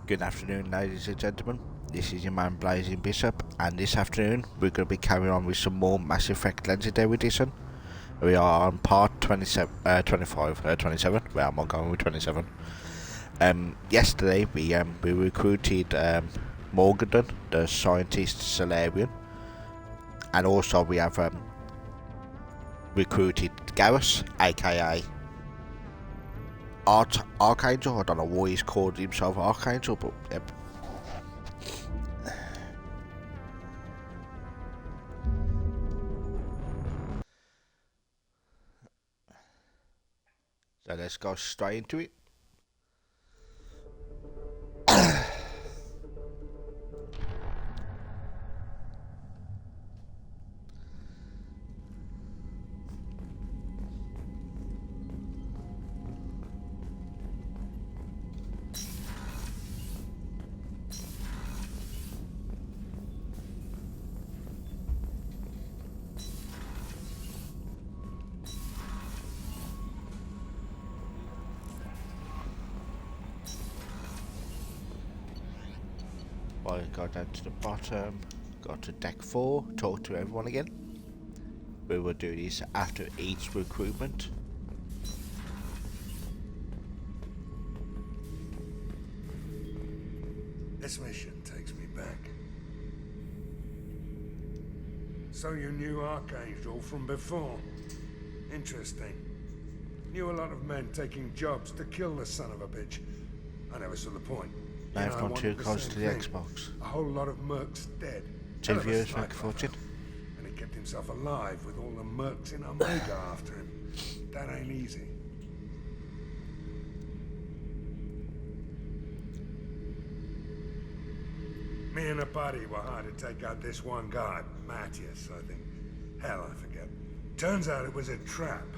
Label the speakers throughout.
Speaker 1: Good afternoon, ladies and gentlemen. This is your man Blazing Bishop, and this afternoon we're going to be carrying on with some more Mass Effect Legendary Edition. We are on part 27. Where am I going with 27? Yesterday we recruited Morgan, the scientist Solarian, and also we have recruited Garrus, aka Archangel. I don't know why he's called himself Archangel, but yep. So let's go straight into it. Well, go down to the bottom, go to deck 4, talk to everyone again. We will do this after each recruitment.
Speaker 2: This mission takes me back. So you knew Archangel from before? Interesting. Knew a lot of men taking jobs to kill the son of a bitch. I never saw the point.
Speaker 1: I've gone too close to the Xbox.
Speaker 2: A whole lot of mercs dead.
Speaker 1: 2 viewers make a fortune.
Speaker 2: And he kept himself alive with all the mercs in Omega after him. That ain't easy. Me and a buddy were hired to take out this one guy, Matthias, I think. Hell, I forget. Turns out it was a trap.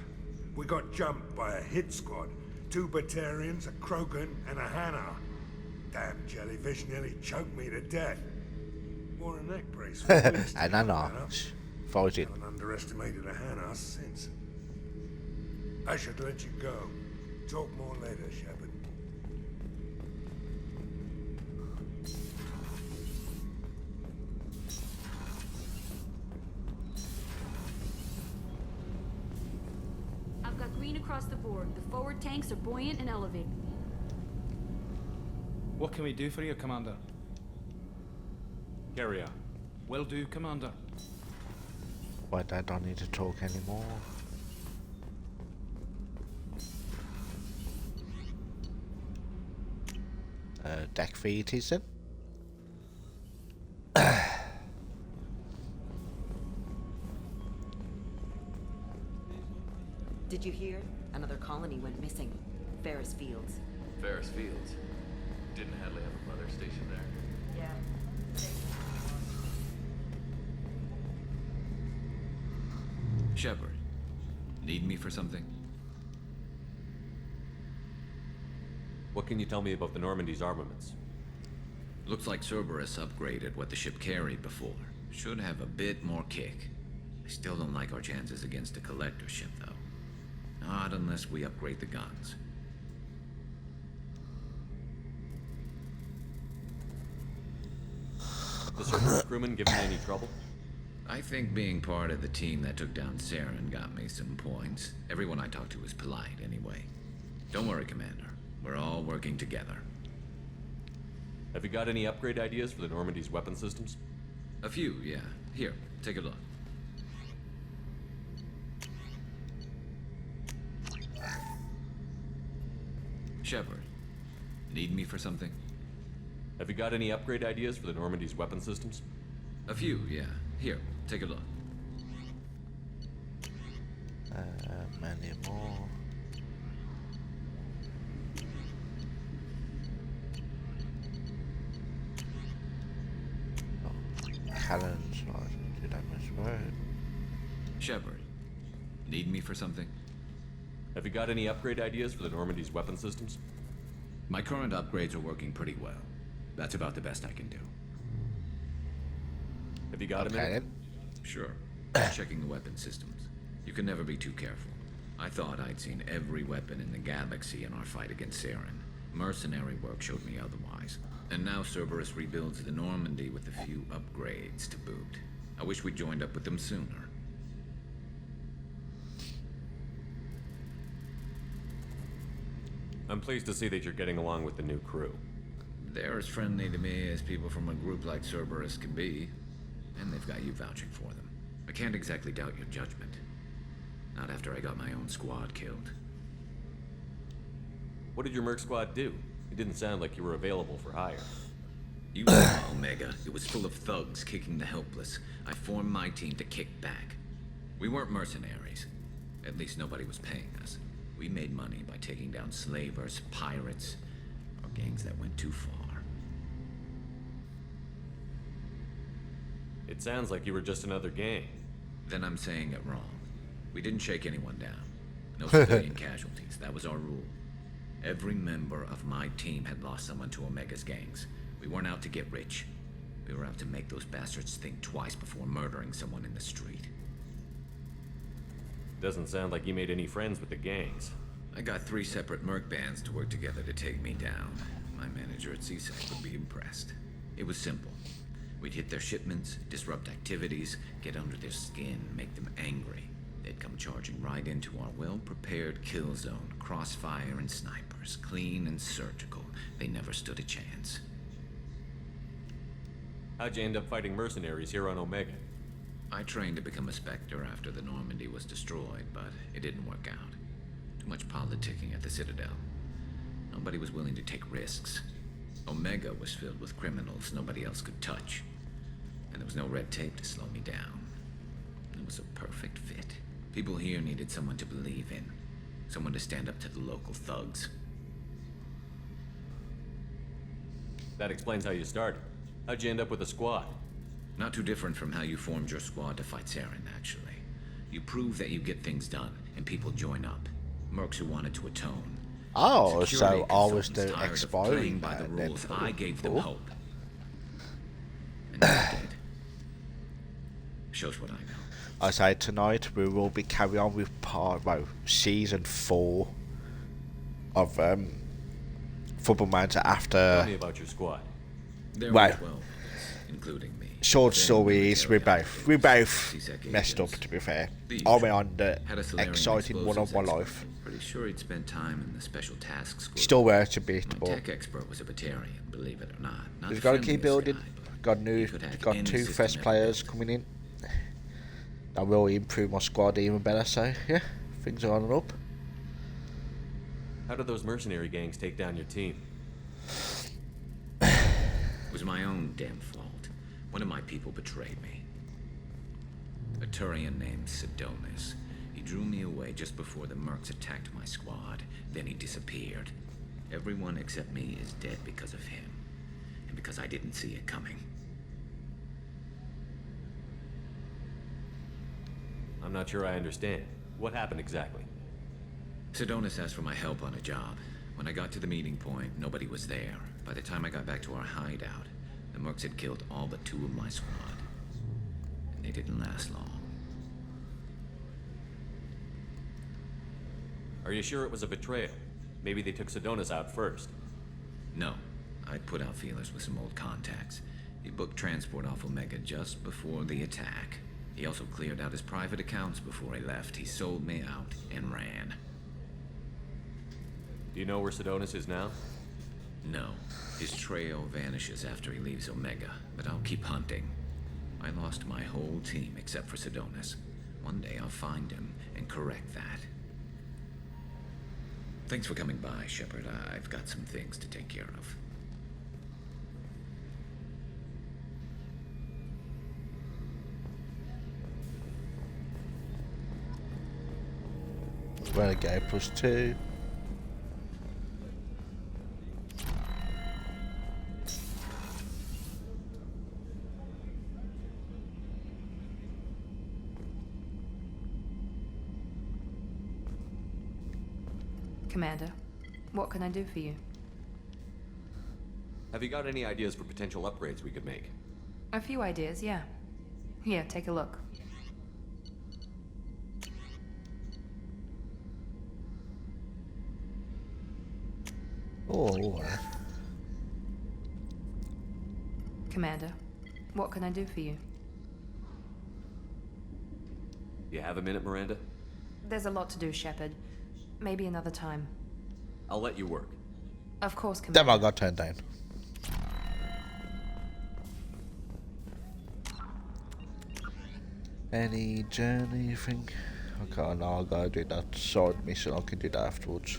Speaker 2: We got jumped by a hit squad. 2 Batarians, a Krogan, and a Hanar. Damn jellyfish nearly choked me to death. Wore a neck brace for weeks.
Speaker 1: And I know. Forge it.
Speaker 2: Haven't underestimated a Hanar since. I should let you go. Talk more later, Shepard.
Speaker 3: I've got green across the board. The forward tanks are buoyant and elevated.
Speaker 4: What can we do for you, Commander? Carry on. Will do, Commander.
Speaker 1: But I don't need to talk anymore. Deck 3 it is then.
Speaker 5: Did you hear? Another colony went missing. Ferris Fields.
Speaker 6: Ferris Fields. Didn't Hadley have a mother stationed there?
Speaker 5: Yeah.
Speaker 6: Shepard, need me for something?
Speaker 7: What can you tell me about the Normandy's armaments?
Speaker 6: Looks like Cerberus upgraded what the ship carried before. Should have a bit more kick. I still don't like our chances against a collector ship, though. Not unless we upgrade the guns.
Speaker 7: The Cerberus crewmen giving you any trouble?
Speaker 6: I think being part of the team that took down Saren got me some points. Everyone I talked to was polite, anyway. Don't worry, Commander. We're all working together.
Speaker 7: Have you got any upgrade ideas for the Normandy's weapon systems?
Speaker 6: A few, yeah. Here, take a look. Shepard, need me for something?
Speaker 7: Have you got any upgrade ideas for the Normandy's weapon systems?
Speaker 6: A few, yeah. Here, take a look.
Speaker 1: Many more. Cannons, right? Did I misword?
Speaker 6: Shepard, need me for something?
Speaker 7: Have you got any upgrade ideas for the Normandy's weapon systems?
Speaker 6: My current upgrades are working pretty well. That's about the best I can do.
Speaker 7: Have you got a
Speaker 1: Okay
Speaker 7: minute?
Speaker 1: then.
Speaker 6: Sure. Checking the weapon systems. You can never be too careful. I thought I'd seen every weapon in the galaxy in our fight against Saren. Mercenary work showed me otherwise. And now Cerberus rebuilds the Normandy with a few upgrades to boot. I wish we'd joined up with them sooner.
Speaker 7: I'm pleased to see that you're getting along with the new crew.
Speaker 6: They're as friendly to me as people from a group like Cerberus can be. And they've got you vouching for them. I can't exactly doubt your judgment. Not after I got my own squad killed.
Speaker 7: What did your merc squad do? It didn't sound like you were available for hire.
Speaker 6: You saw Omega. It was full of thugs kicking the helpless. I formed my team to kick back. We weren't mercenaries. At least nobody was paying us. We made money by taking down slavers, pirates, or gangs that went too far.
Speaker 7: It sounds like you were just another gang.
Speaker 6: Then I'm saying it wrong. We didn't shake anyone down. No civilian casualties. That was our rule. Every member of my team had lost someone to Omega's gangs. We weren't out to get rich. We were out to make those bastards think twice before murdering someone in the street.
Speaker 7: Doesn't sound like you made any friends with the gangs.
Speaker 6: I got 3 separate merc bands to work together to take me down. My manager at CSEC would be impressed. It was simple. We'd hit their shipments, disrupt activities, get under their skin, make them angry. They'd come charging right into our well-prepared kill zone, crossfire and snipers, clean and surgical. They never stood a chance.
Speaker 7: How'd you end up fighting mercenaries here on Omega?
Speaker 6: I trained to become a Spectre after the Normandy was destroyed, but it didn't work out. Too much politicking at the Citadel. Nobody was willing to take risks. Omega was filled with criminals nobody else could touch. And there was no red tape to slow me down. It was a perfect fit. People here needed someone to believe in. Someone to stand up to the local thugs.
Speaker 7: That explains how you started. How'd you end up with a squad?
Speaker 6: Not too different from how you formed your squad to fight Saren, actually. You prove that you get things done, and people join up. Mercs who wanted to atone.
Speaker 1: Oh,
Speaker 6: Security
Speaker 1: so I was
Speaker 6: consultants
Speaker 1: the
Speaker 6: tired of playing
Speaker 1: expiring
Speaker 6: by the
Speaker 1: man then.
Speaker 6: rules. I gave them
Speaker 1: Cool.
Speaker 6: hope. And they did. Shows what I know.
Speaker 1: I say tonight we will be carrying on with season 4 of Football Manager
Speaker 7: Tell
Speaker 1: after.
Speaker 7: me about your squad.
Speaker 6: There
Speaker 1: Well,
Speaker 6: were 12 of us, including me.
Speaker 1: Short
Speaker 6: Then
Speaker 1: story is we
Speaker 6: military
Speaker 1: both
Speaker 6: outfits, CSEC
Speaker 1: messed up,
Speaker 6: agents.
Speaker 1: to be fair.
Speaker 6: The
Speaker 1: I went on the
Speaker 6: Had a Solarian
Speaker 1: exciting one of
Speaker 6: explosives
Speaker 1: my
Speaker 6: expert.
Speaker 1: life.
Speaker 6: Pretty sure he'd spent time in the special task squad.
Speaker 1: Still works a bit,
Speaker 6: My
Speaker 1: but
Speaker 6: tech expert was a Batarian, believe it or not. Not
Speaker 1: we've
Speaker 6: the
Speaker 1: got to keep
Speaker 6: friendliest
Speaker 1: building.
Speaker 6: guy, but
Speaker 1: Got
Speaker 6: he could hack any
Speaker 1: 2
Speaker 6: system
Speaker 1: fresh
Speaker 6: ever
Speaker 1: players
Speaker 6: built.
Speaker 1: coming in. That will improve my squad even better. So yeah, things are on and up.
Speaker 7: How did those mercenary gangs take down your team?
Speaker 6: It was my own damn fault. One of my people betrayed me. A Turian named Sidonis. He drew me away just before the mercs attacked my squad. Then he disappeared. Everyone except me is dead because of him. And because I didn't see it coming.
Speaker 7: I'm not sure I understand. What happened exactly?
Speaker 6: Sidonis asked for my help on a job. When I got to the meeting point, nobody was there. By the time I got back to our hideout, the mercs had killed all but 2 of my squad. And they didn't last long.
Speaker 7: Are you sure it was a betrayal? Maybe they took Sidonis out first.
Speaker 6: No. I put out feelers with some old contacts. He booked transport off Omega just before the attack. He also cleared out his private accounts before he left. He sold me out and ran.
Speaker 7: Do you know where Sidonis is now?
Speaker 6: No. His trail vanishes after he leaves Omega, but I'll keep hunting. I lost my whole team except for Sidonis. One day I'll find him and correct that. Thanks for coming by, Shepard. I've got some things to take care of.
Speaker 1: Renegade +2.
Speaker 8: Commander, what can I do for you?
Speaker 7: Have you got any ideas for potential upgrades we could make?
Speaker 8: A few ideas, yeah. Here, take a look.
Speaker 1: Oh,
Speaker 8: Commander, what can I do for you?
Speaker 7: You have a minute, Miranda?
Speaker 8: There's a lot to do, Shepard. Maybe another time.
Speaker 7: I'll let you work.
Speaker 8: Of course,
Speaker 1: Damn,
Speaker 8: Commander.
Speaker 1: I got turned down. Any journey, you think? Okay, no, I gotta do that sword mission. I can do that afterwards.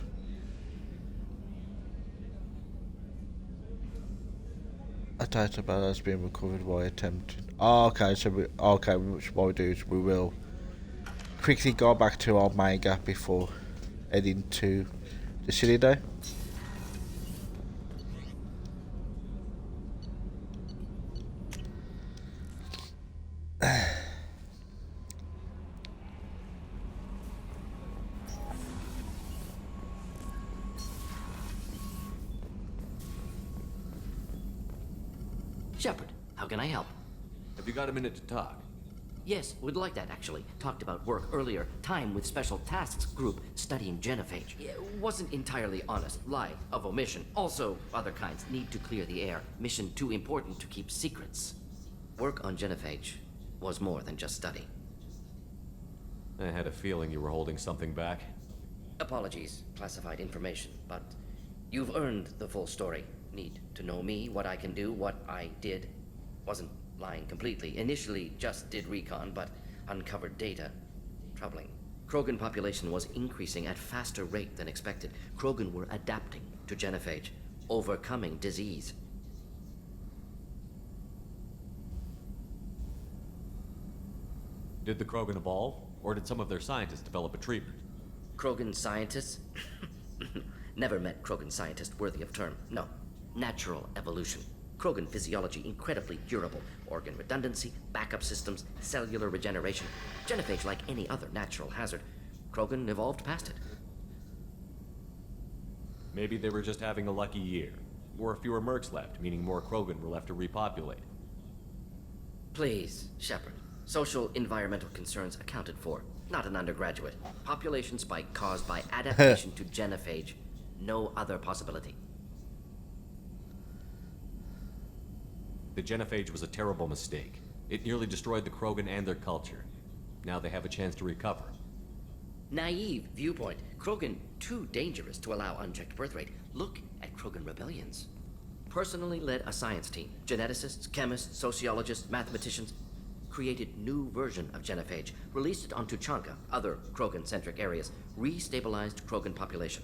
Speaker 1: A titan battle has been recovered by attempting. Oh, okay, so what we do is we will quickly go back to our Omega before heading to the city though.
Speaker 9: Shepard, how can I help?
Speaker 7: Have you got a minute to talk?
Speaker 9: Yes, would like that actually. Talked about work earlier. Time with Special Tasks Group studying genophage. Yeah, wasn't entirely honest. Lie of omission. Also, other kinds need to clear the air. Mission too important to keep secrets. Work on genophage was more than just study.
Speaker 7: I had a feeling you were holding something back.
Speaker 9: Apologies, classified information, but you've earned the full story. Need to know me, what I can do, what I did. Wasn't lying completely. Initially just did recon, but uncovered data. Troubling. Krogan population was increasing at faster rate than expected. Krogan were adapting to genophage, overcoming disease.
Speaker 7: Did the Krogan evolve, or did some of their scientists develop a treatment?
Speaker 9: Krogan scientists? Never met Krogan scientist worthy of term. No. Natural evolution. Krogan physiology incredibly durable. Organ redundancy, backup systems, cellular regeneration. Genophage like any other natural hazard. Krogan evolved past it.
Speaker 7: Maybe they were just having a lucky year. Or fewer mercs left, meaning more Krogan were left to repopulate.
Speaker 9: Please, Shepard. Social environmental concerns accounted for. Not an undergraduate. Population spike caused by adaptation to genophage. No other possibility.
Speaker 7: The genophage was a terrible mistake. It nearly destroyed the Krogan and their culture. Now they have a chance to recover.
Speaker 9: Naive viewpoint. Krogan too dangerous to allow unchecked birth rate. Look at Krogan rebellions. Personally led a science team. Geneticists, chemists, sociologists, mathematicians. Created new version of genophage. Released it on Tuchanka, other Krogan-centric areas. Restabilized Krogan population.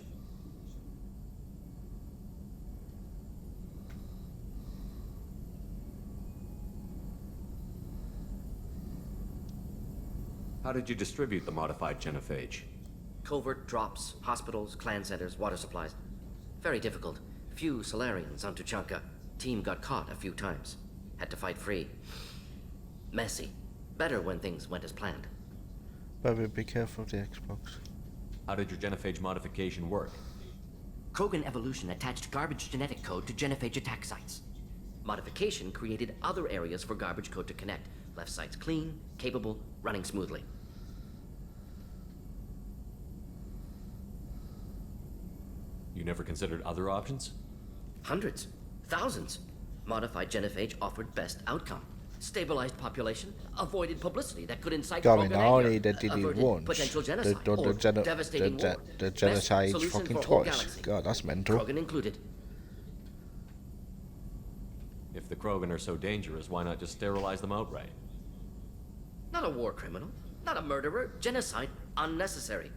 Speaker 7: How did you distribute the modified genophage?
Speaker 9: Covert drops, hospitals, clan centers, water supplies. Very difficult. Few Solarians on Tuchanka. Team got caught a few times. Had to fight free. Messy. Better when things went as planned.
Speaker 1: Baby, be careful of the Xbox.
Speaker 7: How did your genophage modification work?
Speaker 9: Krogan evolution attached garbage genetic code to genophage attack sites. Modification created other areas for garbage code to connect. Left sites clean, capable, running smoothly.
Speaker 7: You never considered other options?
Speaker 9: Hundreds. Thousands. Modified genophage offered best outcome. Stabilized population, avoided publicity that could incite
Speaker 1: I mean,
Speaker 9: Krogan
Speaker 1: not
Speaker 9: anger,
Speaker 1: only they did it
Speaker 9: averted
Speaker 1: once,
Speaker 9: potential
Speaker 1: they
Speaker 9: genocide,
Speaker 1: done
Speaker 9: or
Speaker 1: the
Speaker 9: devastating war.
Speaker 1: genocide
Speaker 9: Best solution
Speaker 1: fucking
Speaker 9: for whole
Speaker 1: twice.
Speaker 9: galaxy.
Speaker 1: God, that's mental.
Speaker 9: Krogan included.
Speaker 7: If the Krogan are so dangerous, why not just sterilize them outright?
Speaker 9: Not a war criminal, not a murderer. Genocide unnecessary.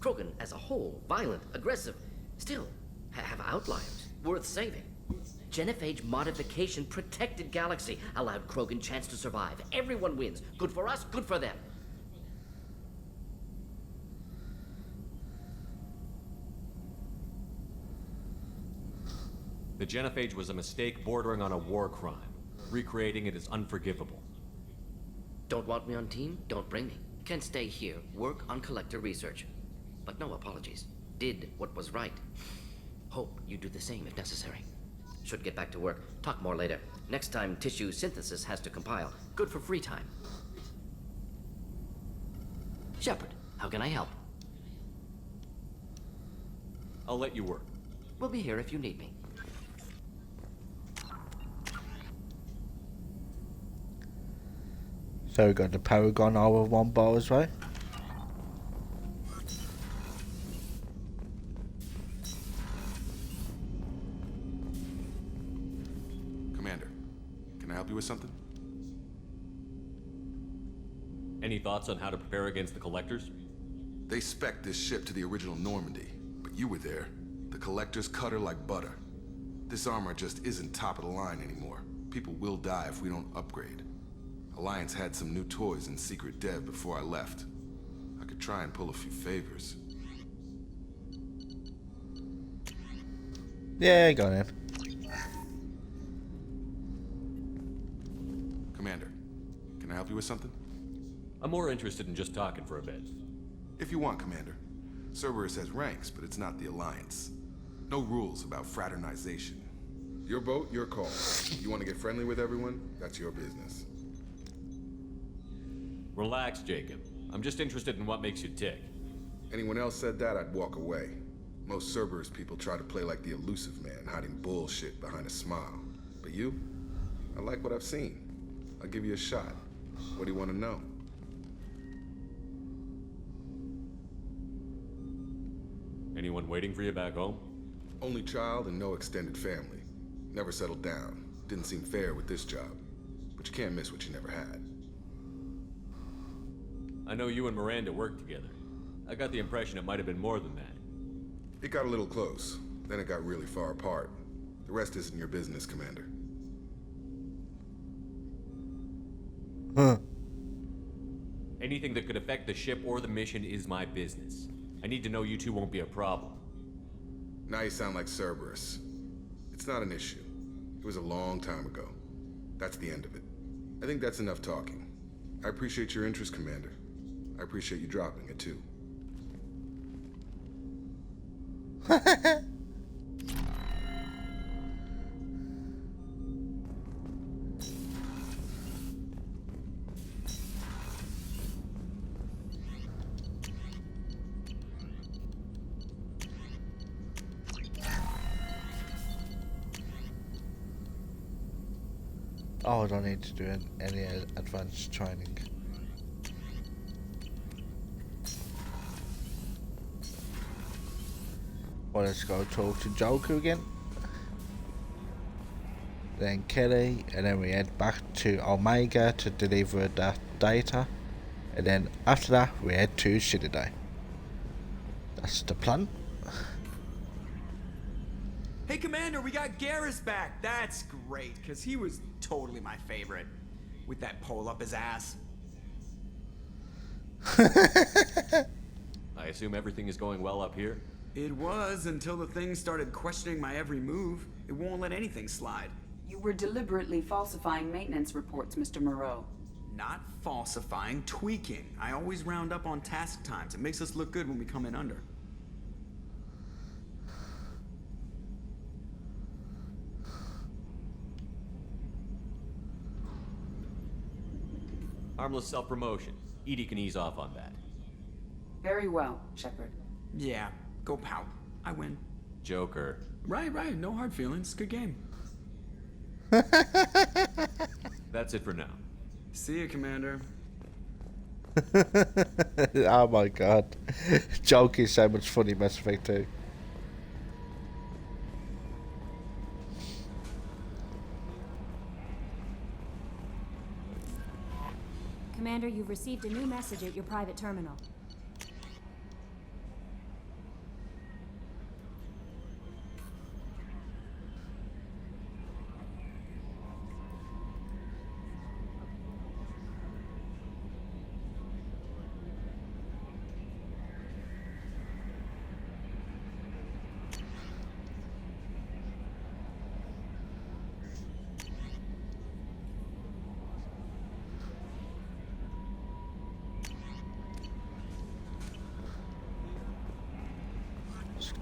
Speaker 9: Krogan as a whole, violent, aggressive, still have outliers worth saving. Genophage modification protected galaxy, allowed Krogan chance to survive. Everyone wins. Good for us, good for them.
Speaker 7: The genophage was a mistake bordering on a war crime. Recreating it is unforgivable.
Speaker 9: Don't want me on team? Don't bring me. Can stay here, work on collector research. But no apologies. Did what was right. Hope you do the same if necessary. Should get back to work. Talk more later. Next time tissue synthesis has to compile. Good for free time. Shepard, how can I help?
Speaker 7: I'll let you work.
Speaker 9: We'll be here if you need me.
Speaker 1: So we got the Paragon over one bar as well.
Speaker 10: Commander, can I help you with something?
Speaker 7: Any thoughts on how to prepare against the Collectors?
Speaker 10: They spec'd this ship to the original Normandy, but you were there. The Collectors cut her like butter. This armor just isn't top of the line anymore. People will die if we don't upgrade. Alliance had some new toys in secret dev before I left. I could try and pull a few favors.
Speaker 1: Yeah, go on in.
Speaker 10: Commander, can I help you with something?
Speaker 7: I'm more interested in just talking for a bit.
Speaker 10: If you want, Commander. Cerberus has ranks, but it's not the Alliance. No rules about fraternization. Your boat, your call. You want to get friendly with everyone? That's your business.
Speaker 7: Relax, Jacob. I'm just interested in what makes you tick.
Speaker 10: Anyone else said that, I'd walk away. Most Cerberus people try to play like the elusive man, hiding bullshit behind a smile. But you? I like what I've seen. I'll give you a shot. What do you want to know?
Speaker 7: Anyone waiting for you back home?
Speaker 10: Only child and no extended family. Never settled down. Didn't seem fair with this job. But you can't miss what you never had.
Speaker 7: I know you and Miranda worked together. I got the impression it might have been more than that.
Speaker 10: It got a little close. Then it got really far apart. The rest isn't your business, Commander.
Speaker 1: Huh.
Speaker 7: Anything that could affect the ship or the mission is my business. I need to know you two won't be a problem.
Speaker 10: Now you sound like Cerberus. It's not an issue. It was a long time ago. That's the end of it. I think that's enough talking. I appreciate your interest, Commander. I appreciate you dropping it, too.
Speaker 1: Oh, I don't need to do any advanced training. Well, let's go talk to Joker again. Then Kelly, and then we head back to Omega to deliver that data. And then after that, we head to Citadel. That's the plan.
Speaker 11: Hey, Commander, we got Garrus back. That's great, because he was totally my favorite. With that pole up his ass.
Speaker 7: I assume everything is going well up here?
Speaker 11: It was, until the thing started questioning my every move. It won't let anything slide.
Speaker 12: You were deliberately falsifying maintenance reports, Mr. Moreau.
Speaker 11: Not falsifying, tweaking. I always round up on task times. It makes us look good when we come in under.
Speaker 7: Harmless self-promotion. Edie can ease off on that.
Speaker 12: Very well, Shepard.
Speaker 11: Yeah, go pout. I win.
Speaker 7: Joker.
Speaker 11: Right. No hard feelings. Good game.
Speaker 7: That's it for now.
Speaker 11: See you, Commander.
Speaker 1: Oh my god. Joker is so much fun in Mass Effect 2.
Speaker 3: Commander, you've received a new message at your private terminal.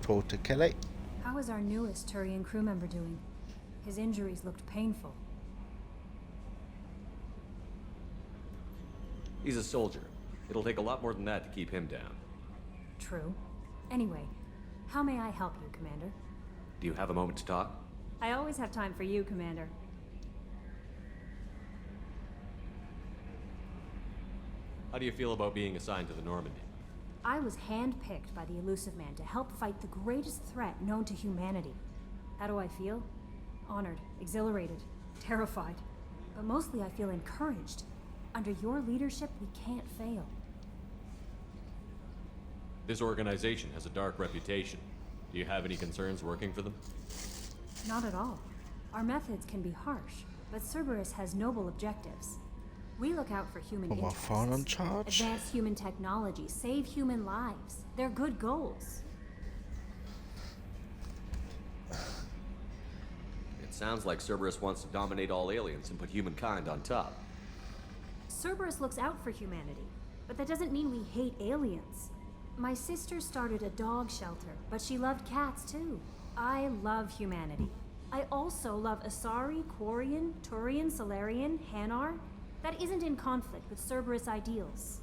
Speaker 1: Talk to Kelly.
Speaker 3: How is our newest Turian crew member doing? His injuries looked painful.
Speaker 7: He's a soldier. It'll take a lot more than that to keep him down.
Speaker 3: True. Anyway, how may I help you, Commander?
Speaker 7: Do you have a moment to talk?
Speaker 3: I always have time for you, Commander.
Speaker 7: How do you feel about being assigned to the Normandy?
Speaker 13: I was handpicked by the Elusive Man to help fight the greatest threat known to humanity. How do I feel? Honored, exhilarated, terrified. But mostly I feel encouraged. Under your leadership, we can't fail.
Speaker 7: This organization has a dark reputation. Do you have any concerns working for them?
Speaker 13: Not at all. Our methods can be harsh, but Cerberus has noble objectives. We look out for human
Speaker 1: Put my
Speaker 13: interests.
Speaker 1: phone on charge.
Speaker 13: Advance human technology, save human lives. They're good goals.
Speaker 7: It sounds like Cerberus wants to dominate all aliens and put humankind on top.
Speaker 13: Cerberus looks out for humanity, but that doesn't mean we hate aliens. My sister started a dog shelter, but she loved cats too. I love humanity. I also love Asari, Quarian, Turian, Solarian, Hanar. That isn't in conflict with Cerberus ideals.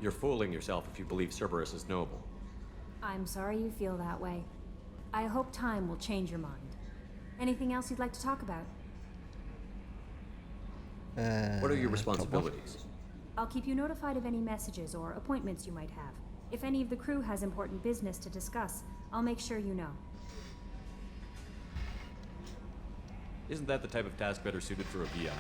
Speaker 7: You're fooling yourself if you believe Cerberus is noble.
Speaker 13: I'm sorry you feel that way. I hope time will change your mind. Anything else you'd like to talk about?
Speaker 7: What are your responsibilities?
Speaker 13: I'll keep you notified of any messages or appointments you might have. If any of the crew has important business to discuss, I'll make sure you know.
Speaker 7: Isn't that the type of task better suited for a VI?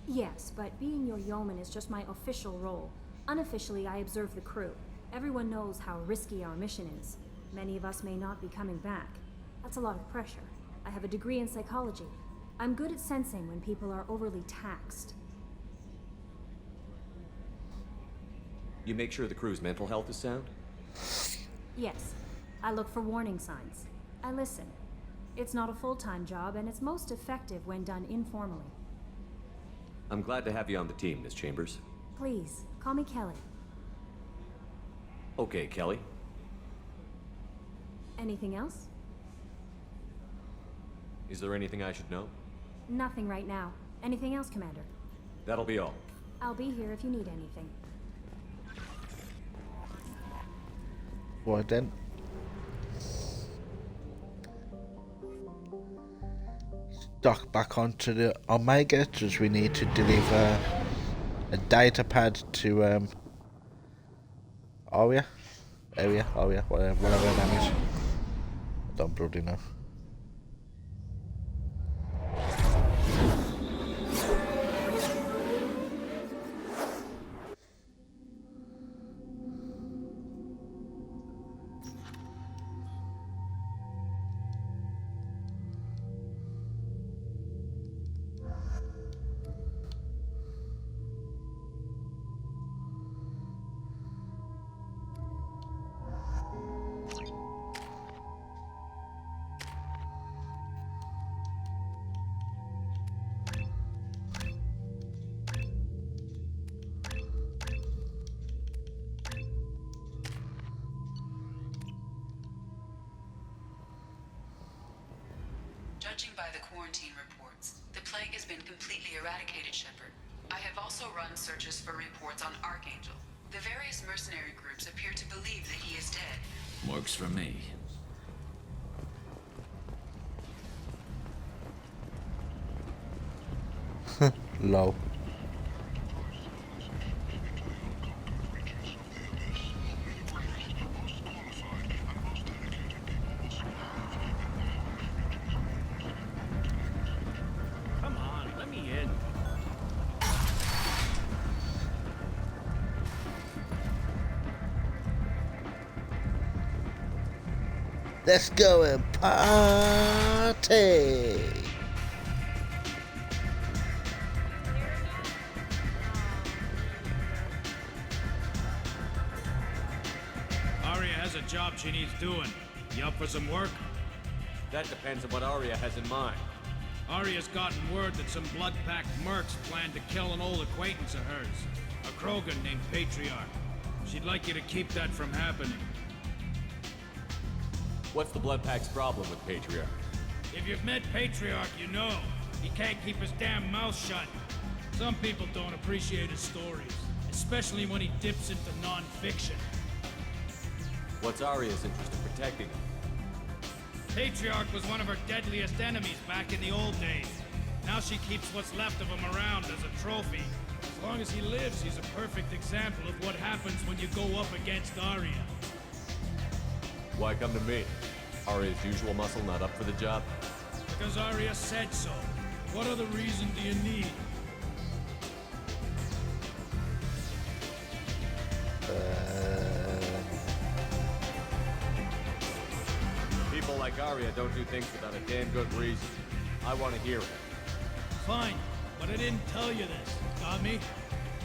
Speaker 13: Yes, but being your yeoman is just my official role. Unofficially, I observe the crew. Everyone knows how risky our mission is. Many of us may not be coming back. That's a lot of pressure. I have a degree in psychology. I'm good at sensing when people are overly taxed.
Speaker 7: You make sure the crew's mental health is sound?
Speaker 13: Yes, I look for warning signs. I listen. It's not a full-time job, and it's most effective when done informally.
Speaker 7: I'm glad to have you on the team, Miss Chambers.
Speaker 13: Please, call me Kelly.
Speaker 7: Okay, Kelly.
Speaker 13: Anything else?
Speaker 7: Is there anything I should know?
Speaker 13: Nothing right now. Anything else, Commander?
Speaker 7: That'll be all.
Speaker 13: I'll be here if you need anything.
Speaker 1: Right then. Dock back onto the Omega, as we need to deliver a data pad to Aria, whatever her name is. I don't bloody know.
Speaker 12: Judging by the quarantine reports, the plague has been completely eradicated, Shepard. I have also run searches for reports on Archangel. The various mercenary groups appear to believe that he is dead.
Speaker 6: Works for me.
Speaker 1: Low.
Speaker 4: Come on, let me in.
Speaker 1: Let's go and party.
Speaker 14: Aria has a job she needs doing. You up for some work?
Speaker 7: That depends on what Aria has in mind.
Speaker 14: Aria's gotten word that some blood-packed mercs plan to kill an old acquaintance of hers, a Krogan named Patriarch. She'd like you to keep that from happening.
Speaker 7: What's the Blood Pack's problem with Patriarch?
Speaker 14: If you've met Patriarch, you know. He can't keep his damn mouth shut. Some people don't appreciate his stories, especially when he dips into non-fiction.
Speaker 7: What's Aria's interest in protecting him?
Speaker 14: Patriarch was one of her deadliest enemies back in the old days. Now she keeps what's left of him around as a trophy. As long as he lives, he's a perfect example of what happens when you go up against Arya.
Speaker 7: Why come to me? Arya's usual muscle not up for the job?
Speaker 14: Because Arya said so. What other reason do you need?
Speaker 7: People like Arya don't do things without a damn good reason. I want to hear it.
Speaker 14: Fine, but I didn't tell you this. Got me?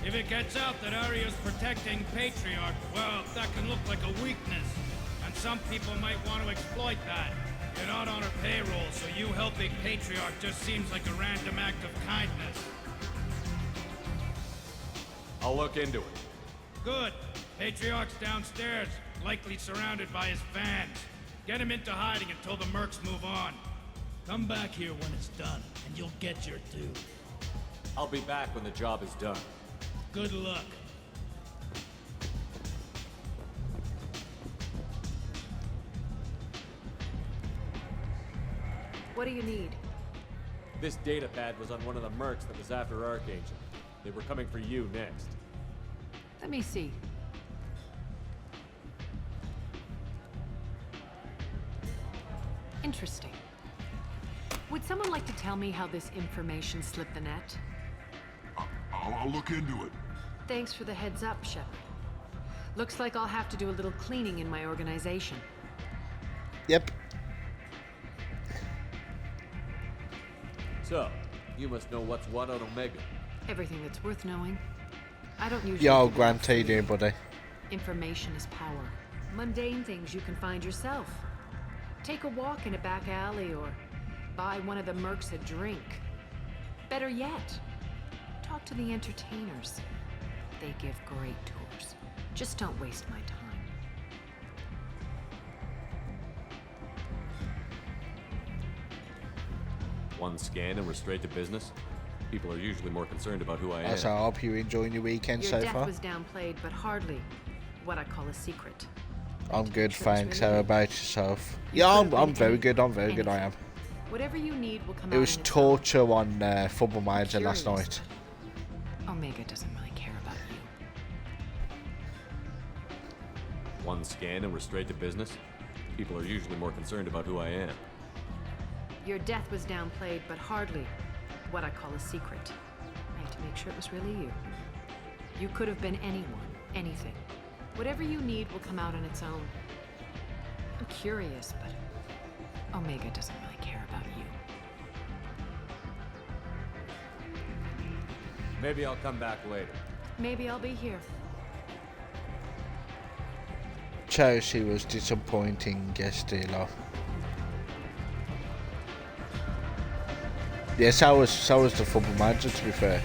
Speaker 14: If it gets out that Arya's protecting Patriarch, well, that can look like a weakness. And some people might want to exploit that. You're not on her payroll, so you helping Patriarch just seems like a random act of kindness.
Speaker 7: I'll look into it.
Speaker 14: Good. Patriarch's downstairs, likely surrounded by his fans. Get him into hiding until the mercs move on. Come back here when it's done, and you'll get your due.
Speaker 7: I'll be back when the job is done.
Speaker 14: Good luck.
Speaker 8: What do you need?
Speaker 7: This data pad was on one of the mercs that was after Archangel. They were coming for you next.
Speaker 8: Let me see. Interesting. Would someone like to tell me how this information slipped the net?
Speaker 2: I'll look into it.
Speaker 8: Thanks for the heads up, Shepard. Looks like I'll have to do a little cleaning in my organization.
Speaker 1: Yep.
Speaker 7: So, you must know what's what on Omega.
Speaker 8: Everything that's worth knowing. I don't usually...
Speaker 1: Yo,
Speaker 8: do
Speaker 1: Grant,
Speaker 8: that.
Speaker 1: how you doing, buddy?
Speaker 8: Information is power. Mundane things you can find yourself. Take a walk in a back alley or buy one of the mercs a drink. Better yet, talk to the entertainers. They give great tours. Just don't waste my time.
Speaker 7: One scan and we're straight to business? People are usually more concerned about who I am.
Speaker 1: So I hope you're enjoying your weekend
Speaker 8: Your
Speaker 1: so
Speaker 8: death
Speaker 1: far.
Speaker 8: was downplayed, but hardly what I call a secret.
Speaker 1: I'm good,
Speaker 8: Sure,
Speaker 1: thanks.
Speaker 8: it's
Speaker 1: How
Speaker 8: really
Speaker 1: about yourself?
Speaker 8: You
Speaker 1: Yeah,
Speaker 8: could have
Speaker 1: I'm
Speaker 8: been
Speaker 1: very good. I'm very
Speaker 8: anything.
Speaker 1: good. I am.
Speaker 8: Whatever you need will come
Speaker 1: It
Speaker 8: out
Speaker 1: was
Speaker 8: in its
Speaker 1: torture on Football Manager last
Speaker 8: Curious.
Speaker 1: night.
Speaker 8: Omega doesn't really care about you.
Speaker 7: One scan and we're straight to business? People are usually more concerned about who I am.
Speaker 8: Your death was downplayed, but hardly what I call a secret. I had to make sure it was really you. You could have been anyone, anything. Whatever you need will come out on its own. I'm curious, but Omega doesn't really care about you.
Speaker 7: Maybe I'll come back later.
Speaker 8: Maybe I'll be here.
Speaker 1: Chelsea was disappointing yesterday, love. Yes, so was the Football Manager, to be fair.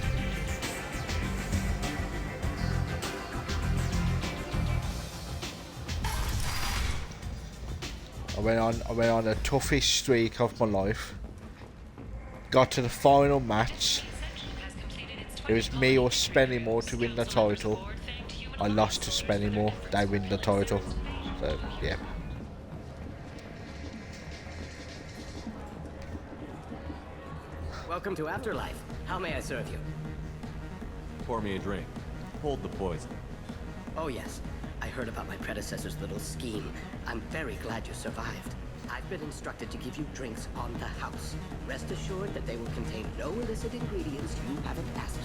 Speaker 1: I went on the toughest streak of my life. Got to the final match. It was me or Spennymoor to win the title. I lost to Spennymoor. They win the title. So yeah.
Speaker 15: Welcome to Afterlife. How may I serve you?
Speaker 7: Pour me a drink. Hold the poison.
Speaker 15: Oh yes, I heard about my predecessor's little scheme. I'm very glad you survived. I've been instructed to give you drinks on the house. Rest assured that they will contain no illicit ingredients you haven't asked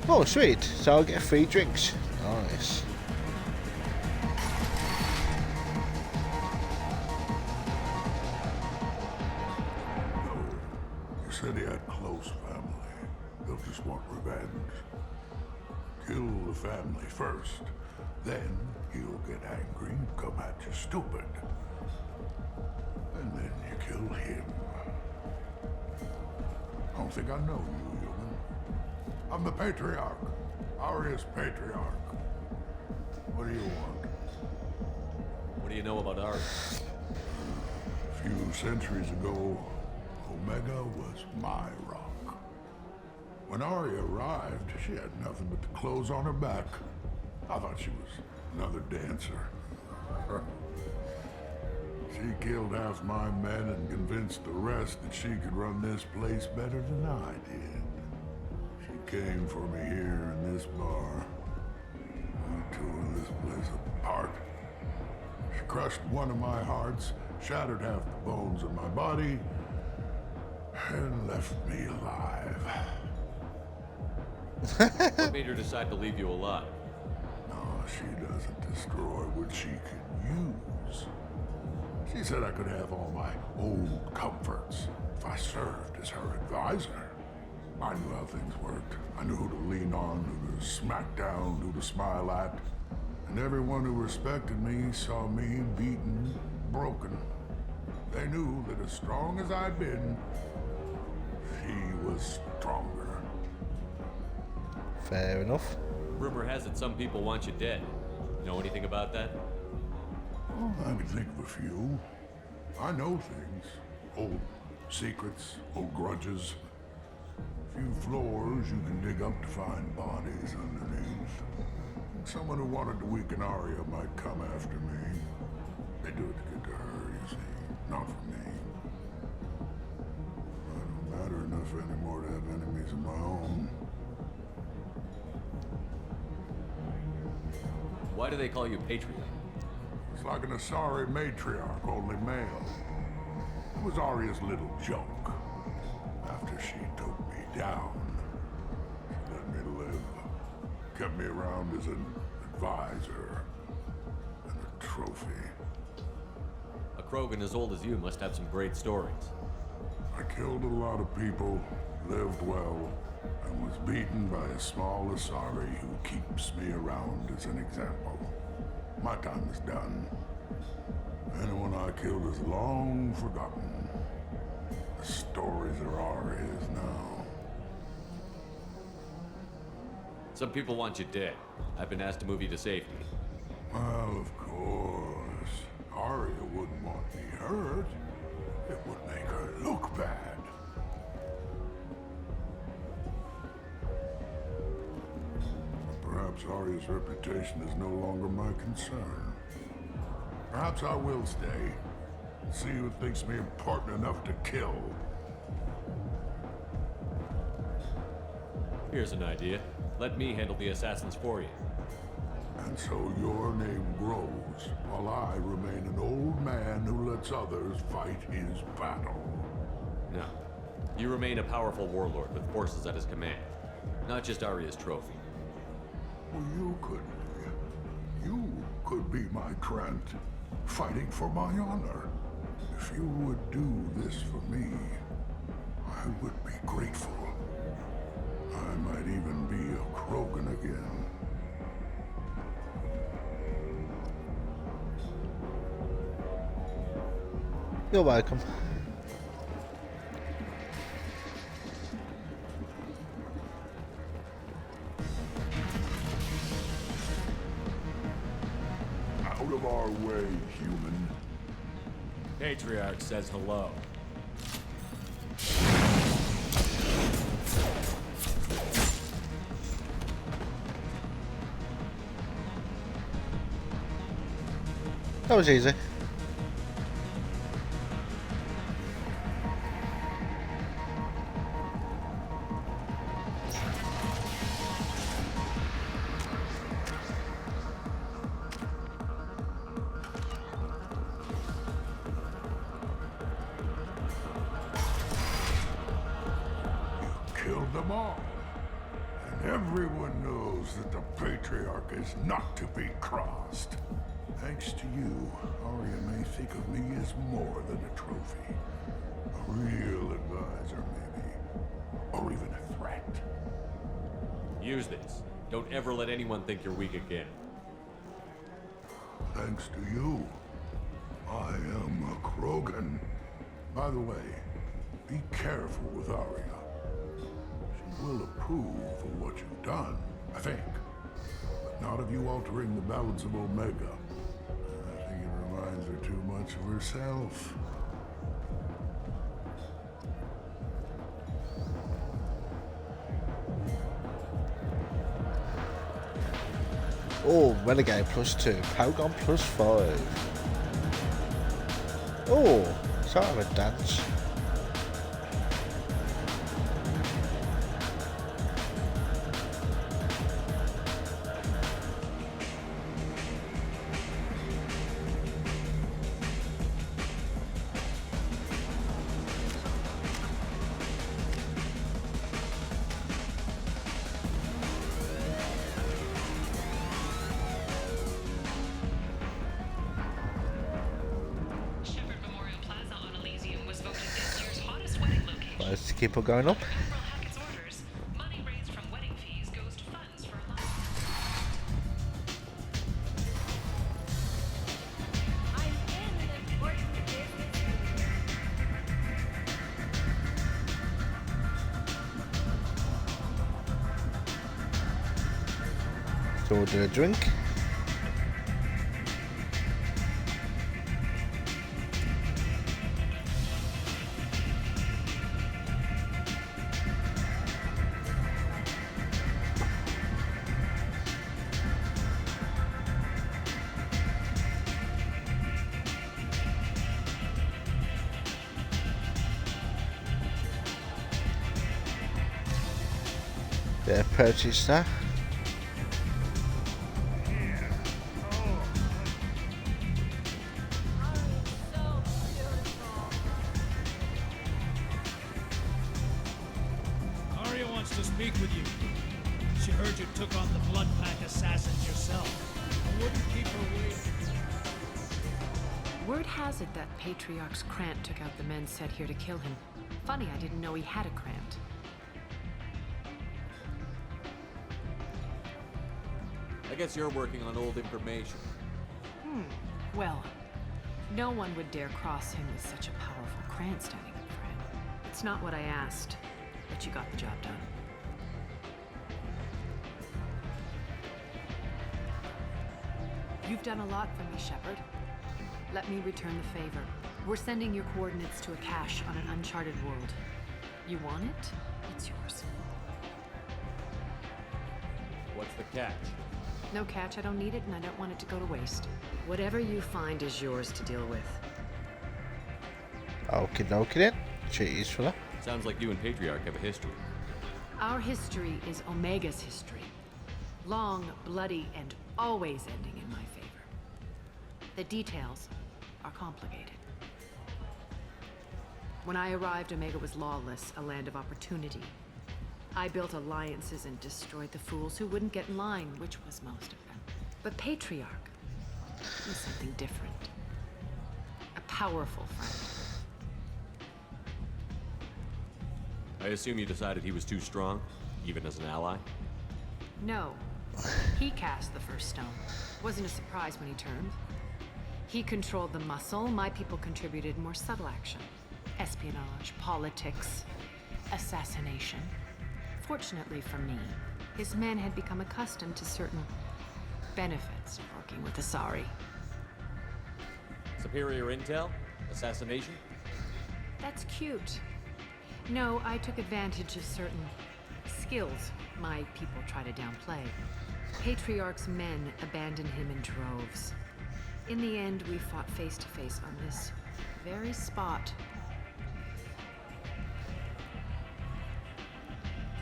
Speaker 15: for.
Speaker 1: Oh, sweet. So I'll get free drinks. Nice.
Speaker 2: You said he had close family. They'll just want revenge. Kill the family first. Then he'll get angry and come at you stupid. And then you kill him. I don't think I know you, human. I'm the Patriarch. Arya's Patriarch. What do you want?
Speaker 7: What do you know about Arya?
Speaker 2: A few centuries ago, Omega was my rock. When Arya arrived, she had nothing but the clothes on her back. I thought she was another dancer. She killed half my men and convinced the rest that she could run this place better than I did. She came for me here in this bar. I tore this place apart. She crushed one of my hearts, shattered half the bones in my body, and left me alive.
Speaker 7: What made her decide to leave you alive?
Speaker 2: No, she doesn't destroy what she can use. She said I could have all my old comforts if I served as her advisor. I knew how things worked. I knew who to lean on, who to smack down, who to smile at. And everyone who respected me saw me beaten, broken. They knew that as strong as I'd been, she was stronger.
Speaker 1: Fair enough.
Speaker 7: Rumor has it some people want you dead. Know anything about that?
Speaker 2: Oh, I can think of a few. I know things. Old secrets, old grudges. A few floors you can dig up to find bodies underneath. Someone who wanted to weaken Arya might come after me. They do it to get to her, you see, not for me. I don't matter enough anymore to have enemies of my own.
Speaker 7: Why do they call you Patriarch?
Speaker 2: It's like an Asari matriarch, only male. It was Arya's little joke. After she took me down, she let me live. Kept me around as an advisor and a trophy.
Speaker 7: A Krogan as old as you must have some great stories.
Speaker 2: I killed a lot of people, lived well, and was beaten by a small Asari who keeps me around as an example. My time is done. Anyone I killed is long forgotten. The stories are Arya's now.
Speaker 7: Some people want you dead. I've been asked to move you to safety.
Speaker 2: Well, of course. Arya wouldn't want me hurt. It would make her look bad. Perhaps Arya's reputation is no longer my concern. Perhaps I will stay and see who thinks me important enough to kill.
Speaker 7: Here's an idea. Let me handle the assassins for you.
Speaker 2: And so your name grows, while I remain an old man who lets others fight his battle.
Speaker 7: No. You remain a powerful warlord with forces at his command. Not just Arya's trophy.
Speaker 2: Well, you could be my Trent, fighting for my honor. If you would do this for me, I would be grateful. I might even be a Krogan again.
Speaker 1: You're welcome.
Speaker 2: Out of our way, human.
Speaker 7: Patriarch says hello.
Speaker 1: That was easy.
Speaker 2: Killed them all. And everyone knows that the Patriarch is not to be crossed. Thanks to you, Arya may think of me as more than a trophy. A real advisor, maybe. Or even a threat.
Speaker 7: Use this. Don't ever let anyone think you're weak again.
Speaker 2: Thanks to you, I am a Krogan. By the way, be careful with Arya. She will approve of what you've done, I think. But not of you altering the balance of Omega. I think it reminds her too much of herself.
Speaker 1: Oh, Renegade +2, Paragon +5. Oh, sort of a dance.
Speaker 12: Shepherd Memorial Plaza on Elysium was voted this year's hottest wedding location.
Speaker 1: Let's keep on going up.
Speaker 12: Admiral Hackett's orders, money raised from wedding fees goes to funds for a
Speaker 1: So order a drink. Yeah, purchase that.
Speaker 14: Arya wants to speak with you. She heard you took on the Blood Pack assassins yourself. I wouldn't keep her waiting.
Speaker 8: Word has it that Patriarch's Krant took out the men set here to kill him. Funny, I didn't know he had a Krant.
Speaker 7: I guess you're working on old information.
Speaker 8: Well, no one would dare cross him with such a powerful Krant standing up for him. It's not what I asked, but you got the job done. You've done a lot for me, Shepard. Let me return the favor. We're sending your coordinates to a cache on an uncharted world. You want it? It's yours.
Speaker 7: What's the catch?
Speaker 8: No catch, I don't need it, and I don't want it to go to waste. Whatever you find is yours to deal with.
Speaker 1: Okie dokie then. Cheers for that.
Speaker 7: Sounds like you and Patriarch have a history.
Speaker 8: Our history is Omega's history. Long, bloody, and always ending in my favor. The details are complicated. When I arrived, Omega was lawless, a land of opportunity. I built alliances and destroyed the fools who wouldn't get in line, which was most of them. But Patriarch was something different. A powerful friend.
Speaker 7: I assume you decided he was too strong, even as an ally?
Speaker 8: No. He cast the first stone. Wasn't a surprise when he turned. He controlled the muscle. My people contributed more subtle action. Espionage, politics, assassination. Fortunately for me, his men had become accustomed to certain benefits of working with Asari.
Speaker 7: Superior intel? Assassination?
Speaker 8: That's cute. No, I took advantage of certain skills my people try to downplay. Patriarch's men abandoned him in droves. In the end, we fought face to face on this very spot.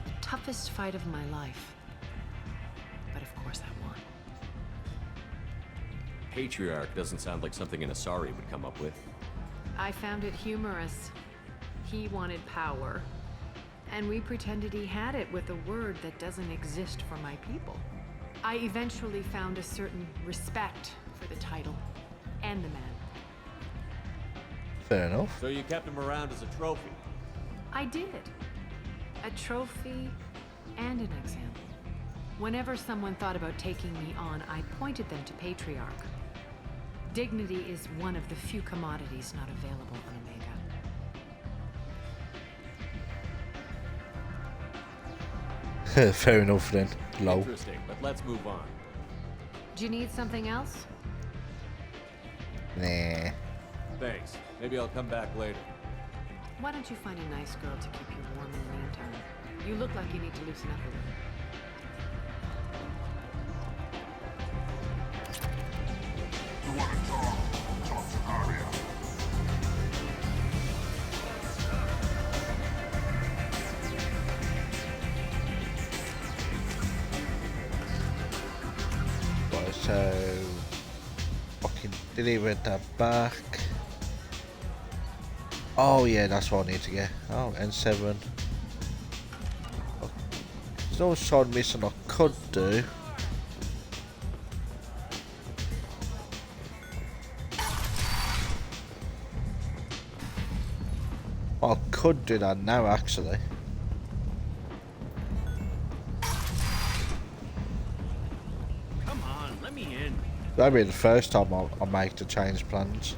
Speaker 8: The toughest fight of my life. But of course I won.
Speaker 7: Patriarch doesn't sound like something an Asari would come up with.
Speaker 8: I found it humorous. He wanted power, and we pretended he had it with a word that doesn't exist for my people. I eventually found a certain respect for the title and the man.
Speaker 1: Fair enough.
Speaker 7: So you kept him around as a trophy?
Speaker 8: I did. A trophy and an example. Whenever someone thought about taking me on, I pointed them to Patriarch. Dignity is one of the few commodities not available on Omega.
Speaker 1: Fair enough then. Low.
Speaker 7: Interesting, but let's move on.
Speaker 8: Do you need something else?
Speaker 1: Nah.
Speaker 7: Thanks. Maybe I'll come back later.
Speaker 8: Why don't you find a nice girl to keep you warm in the meantime? You look like you need to loosen up a little.
Speaker 2: You want to talk? Talk to Arya.
Speaker 1: So, fucking deliver that back. Oh yeah, that's what I need to get. Oh, N7. Oh, there's no side mission I could do. I could do that now, actually.
Speaker 4: Come on, let me in.
Speaker 1: That'll be the first time I make the change plans.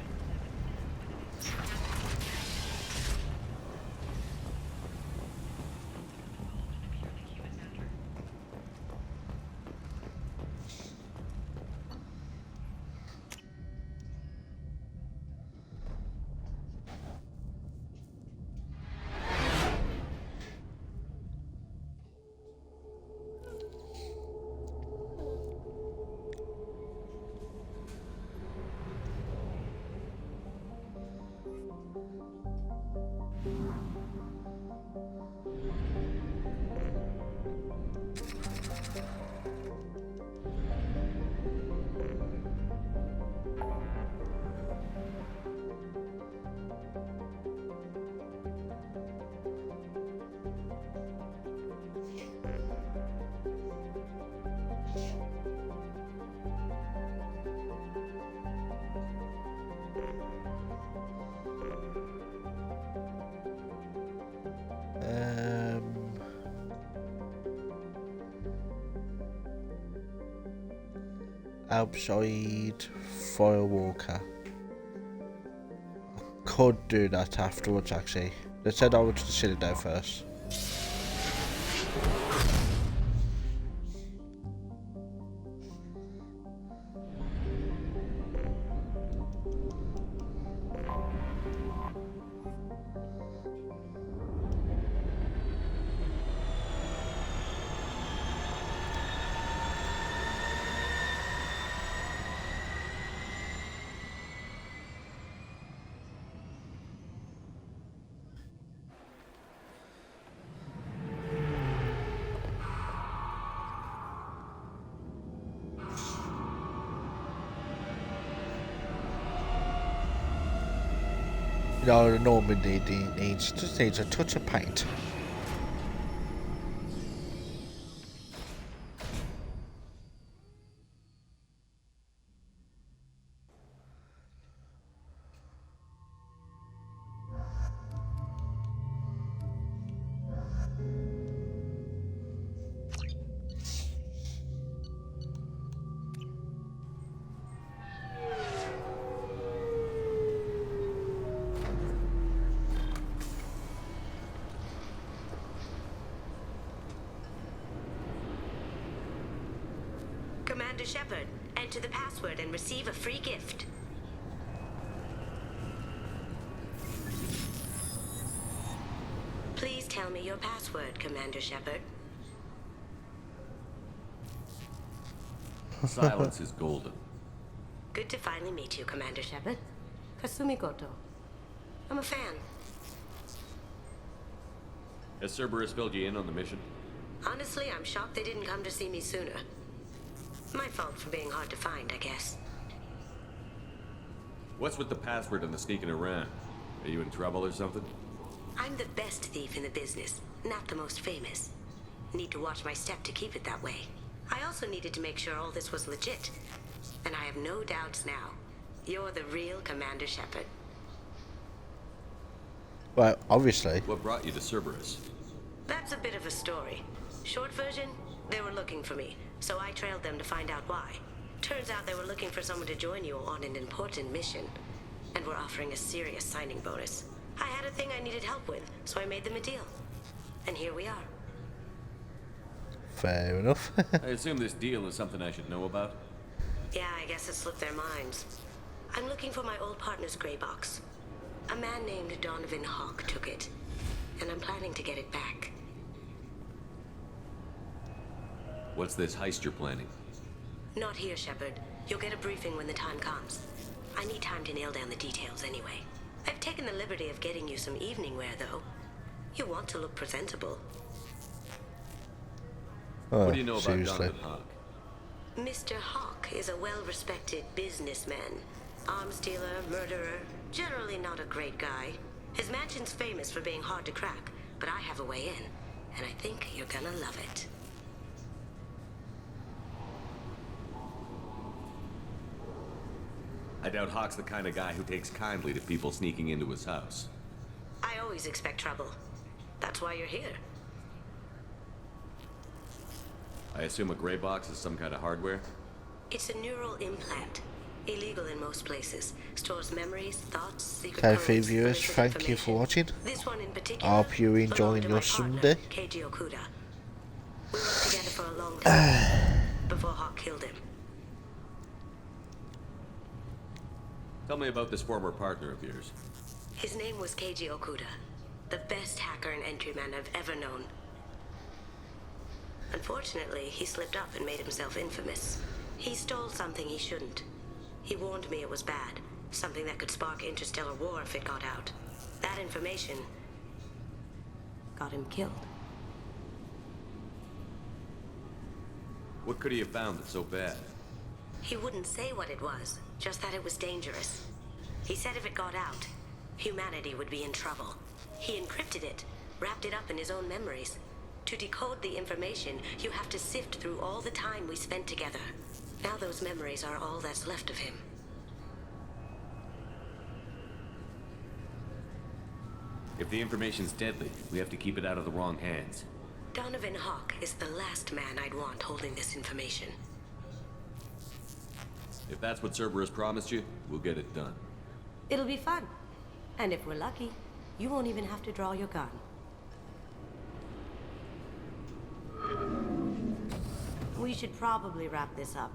Speaker 1: Outside Firewalker. I could do that afterwards, actually. Let's head over to the Citadel first. You know, the Normandy just needs a touch of paint.
Speaker 16: Commander Shepard, enter the password and receive a free gift. Please tell me your password, Commander Shepard.
Speaker 7: Silence is golden.
Speaker 16: Good to finally meet you, Commander Shepard. Kasumi Goto. I'm a fan.
Speaker 7: Has Cerberus filled you in on the mission?
Speaker 16: Honestly, I'm shocked they didn't come to see me sooner. My fault for being hard to find, I guess.
Speaker 7: What's with the password and the sneaking around? Are you in trouble or something?
Speaker 16: I'm the best thief in the business, not the most famous. Need to watch my step to keep it that way. I also needed to make sure all this was legit. And I have no doubts now. You're the real Commander Shepard.
Speaker 1: Well, obviously.
Speaker 7: What brought you to Cerberus?
Speaker 16: That's a bit of a story. Short version, they were looking for me, so I trailed them to find out why. Turns out they were looking for someone to join you on an important mission, and were offering a serious signing bonus. I had a thing I needed help with, so I made them a deal. And here we are.
Speaker 1: Fair enough.
Speaker 7: I assume this deal is something I should know about?
Speaker 16: Yeah, I guess it slipped their minds. I'm looking for my old partner's gray box. A man named Donovan Hawk took it, and I'm planning to get it back.
Speaker 7: What's this heist you're planning?
Speaker 16: Not here, Shepard. You'll get a briefing when the time comes. I need time to nail down the details anyway. I've taken the liberty of getting you some evening wear, though. You want to look presentable.
Speaker 1: Oh,
Speaker 7: what do you know about
Speaker 1: seriously.
Speaker 7: Donovan Hawk?
Speaker 16: Mr. Hawk is a well-respected businessman. Arms dealer, murderer, generally not a great guy. His mansion's famous for being hard to crack, but I have a way in, and I think you're gonna love it.
Speaker 7: I doubt Hawk's the kind of guy who takes kindly to people sneaking into his house.
Speaker 16: I always expect trouble. That's why you're here.
Speaker 7: I assume a gray box is some kind of hardware?
Speaker 16: It's a neural implant. Illegal in most places. Stores memories, thoughts, secret
Speaker 1: Okay,
Speaker 16: codes,
Speaker 1: viewers,
Speaker 16: malicious
Speaker 1: thank you for watching.
Speaker 16: This one in particular
Speaker 1: I hope you're enjoying
Speaker 16: belonged to
Speaker 1: your
Speaker 16: my partner,
Speaker 1: Sunday.
Speaker 16: Keiji Okuda. We worked together for a long time before Hawk killed him.
Speaker 7: Tell me about this former partner of yours.
Speaker 16: His name was Keiji Okuda, the best hacker and entryman I've ever known. Unfortunately, he slipped up and made himself infamous. He stole something he shouldn't. He warned me it was bad, something that could spark interstellar war if it got out. That information got him killed.
Speaker 7: What could he have found that's so bad?
Speaker 16: He wouldn't say what it was, just that it was dangerous. He said if it got out, humanity would be in trouble. He encrypted it, wrapped it up in his own memories. To decode the information, you have to sift through all the time we spent together. Now those memories are all that's left of him.
Speaker 7: If the information's deadly, we have to keep it out of the wrong hands.
Speaker 16: Donovan Hawk is the last man I'd want holding this information.
Speaker 7: If that's what Cerberus promised you, we'll get it done.
Speaker 16: It'll be fun. And if we're lucky, you won't even have to draw your gun. We should probably wrap this up.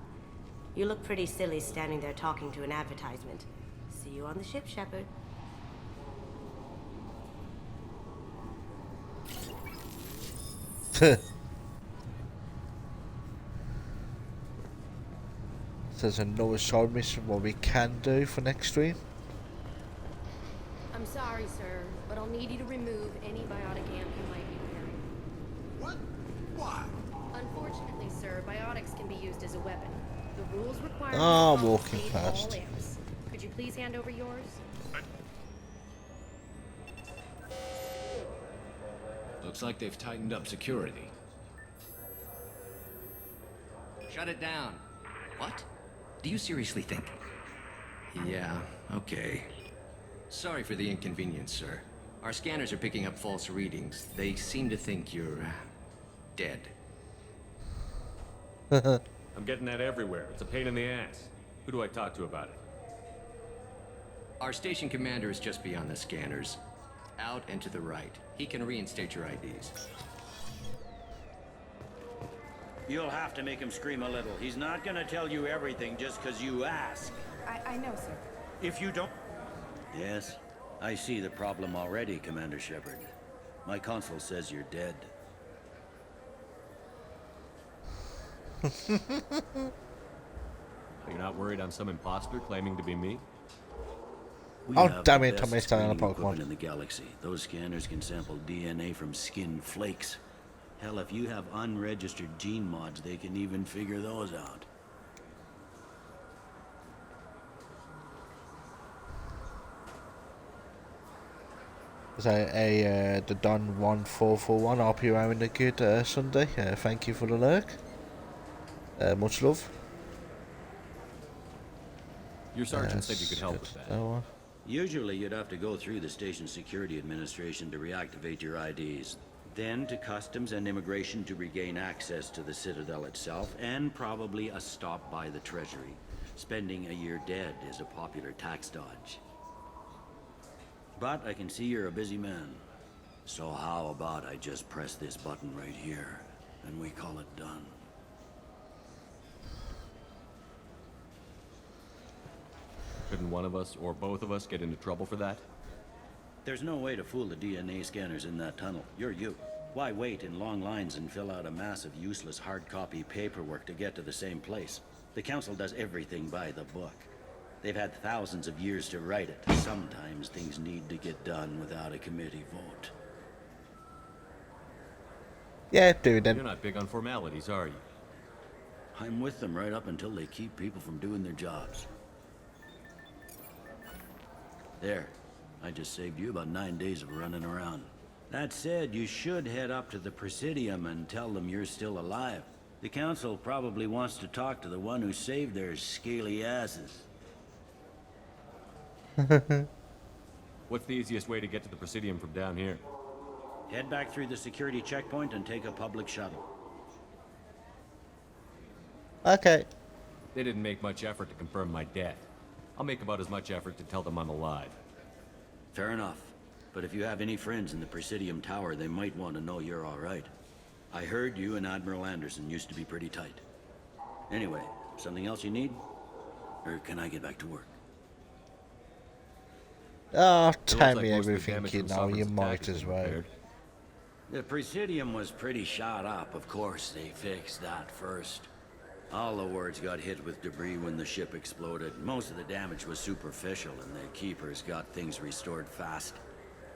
Speaker 16: You look pretty silly standing there talking to an advertisement. See you on the ship, Shepard.
Speaker 1: There's another side mission what we can do for next stream.
Speaker 17: I'm sorry, sir, but I'll need you to remove any biotic amp you might be wearing.
Speaker 2: What? Why?
Speaker 17: Unfortunately, sir, biotics can be used as a weapon. The rules require
Speaker 1: Oh, I'm
Speaker 17: you to
Speaker 1: walking
Speaker 17: confiscate
Speaker 1: past.
Speaker 17: all amps. Could you please hand over yours?
Speaker 4: Looks like they've tightened up security.
Speaker 18: Shut it down. What? Do you seriously think?
Speaker 4: Yeah, okay. Sorry for the inconvenience, sir.
Speaker 18: Our scanners are picking up false readings. They seem to think you're dead.
Speaker 7: I'm getting that everywhere. It's a pain in the ass. Who do I talk to about it?
Speaker 18: Our station commander is just beyond the scanners. Out and to the right. He can reinstate your IDs.
Speaker 19: You'll have to make him scream a little. He's not gonna tell you everything just because you ask.
Speaker 17: I know, sir.
Speaker 19: If you don't... Yes, I see the problem already, Commander Shepard. My console says you're dead.
Speaker 7: You're not worried I'm some imposter claiming to be me?
Speaker 19: We
Speaker 1: Oh,
Speaker 19: have
Speaker 1: damn
Speaker 19: the
Speaker 1: it,
Speaker 19: best
Speaker 1: I missed out on a
Speaker 19: screening
Speaker 1: Pokemon.
Speaker 19: equipment in the galaxy. Those scanners can sample DNA from skin flakes. Hell, if you have unregistered gene mods, they can even figure those out.
Speaker 1: So, the Don 1441, hope you're having a good Sunday. Thank you for the lurk. Much love.
Speaker 7: Your sergeant said you could help with that.
Speaker 1: So,
Speaker 19: Usually, you'd have to go through the station security administration to reactivate your IDs. Then to customs and immigration to regain access to the Citadel itself, and probably a stop by the Treasury. Spending a year dead is a popular tax dodge. But I can see you're a busy man. So how about I just press this button right here, and we call it done?
Speaker 7: Couldn't one of us, or both of us, get into trouble for that?
Speaker 19: There's no way to fool the DNA scanners in that tunnel. You're you. Why wait in long lines and fill out a massive useless hard copy paperwork to get to the same place? The Council does everything by the book. They've had thousands of years to write it. Sometimes things need to get done without a committee vote.
Speaker 1: yeah, do it then.
Speaker 7: You're not big on formalities, are you?
Speaker 19: I'm with them right up until they keep people from doing their jobs. There. I just saved you about 9 days of running around. That said, you should head up to the Presidium and tell them you're still alive. The Council probably wants to talk to the one who saved their scaly asses.
Speaker 7: What's the easiest way to get to the Presidium from down here?
Speaker 19: Head back through the security checkpoint and take a public shuttle.
Speaker 1: Okay.
Speaker 7: They didn't make much effort to confirm my death. I'll make about as much effort to tell them I'm alive.
Speaker 19: Fair enough. But if you have any friends in the Presidium Tower, they might want to know you're all right. I heard you and Admiral Anderson used to be pretty tight. Anyway, something else you need? Or can I get back to work?
Speaker 1: Oh, tell
Speaker 7: like
Speaker 1: me
Speaker 7: most of the
Speaker 1: everything
Speaker 7: damage
Speaker 1: you
Speaker 7: from
Speaker 1: know,
Speaker 7: Sovereign's
Speaker 1: you
Speaker 7: attack
Speaker 1: might
Speaker 7: has
Speaker 1: as
Speaker 7: been
Speaker 1: well.
Speaker 7: repaired.
Speaker 19: The Presidium was pretty shot up. Of course, they fixed that first. All the wards got hit with debris when the ship exploded. Most of the damage was superficial, and the Keepers got things restored fast.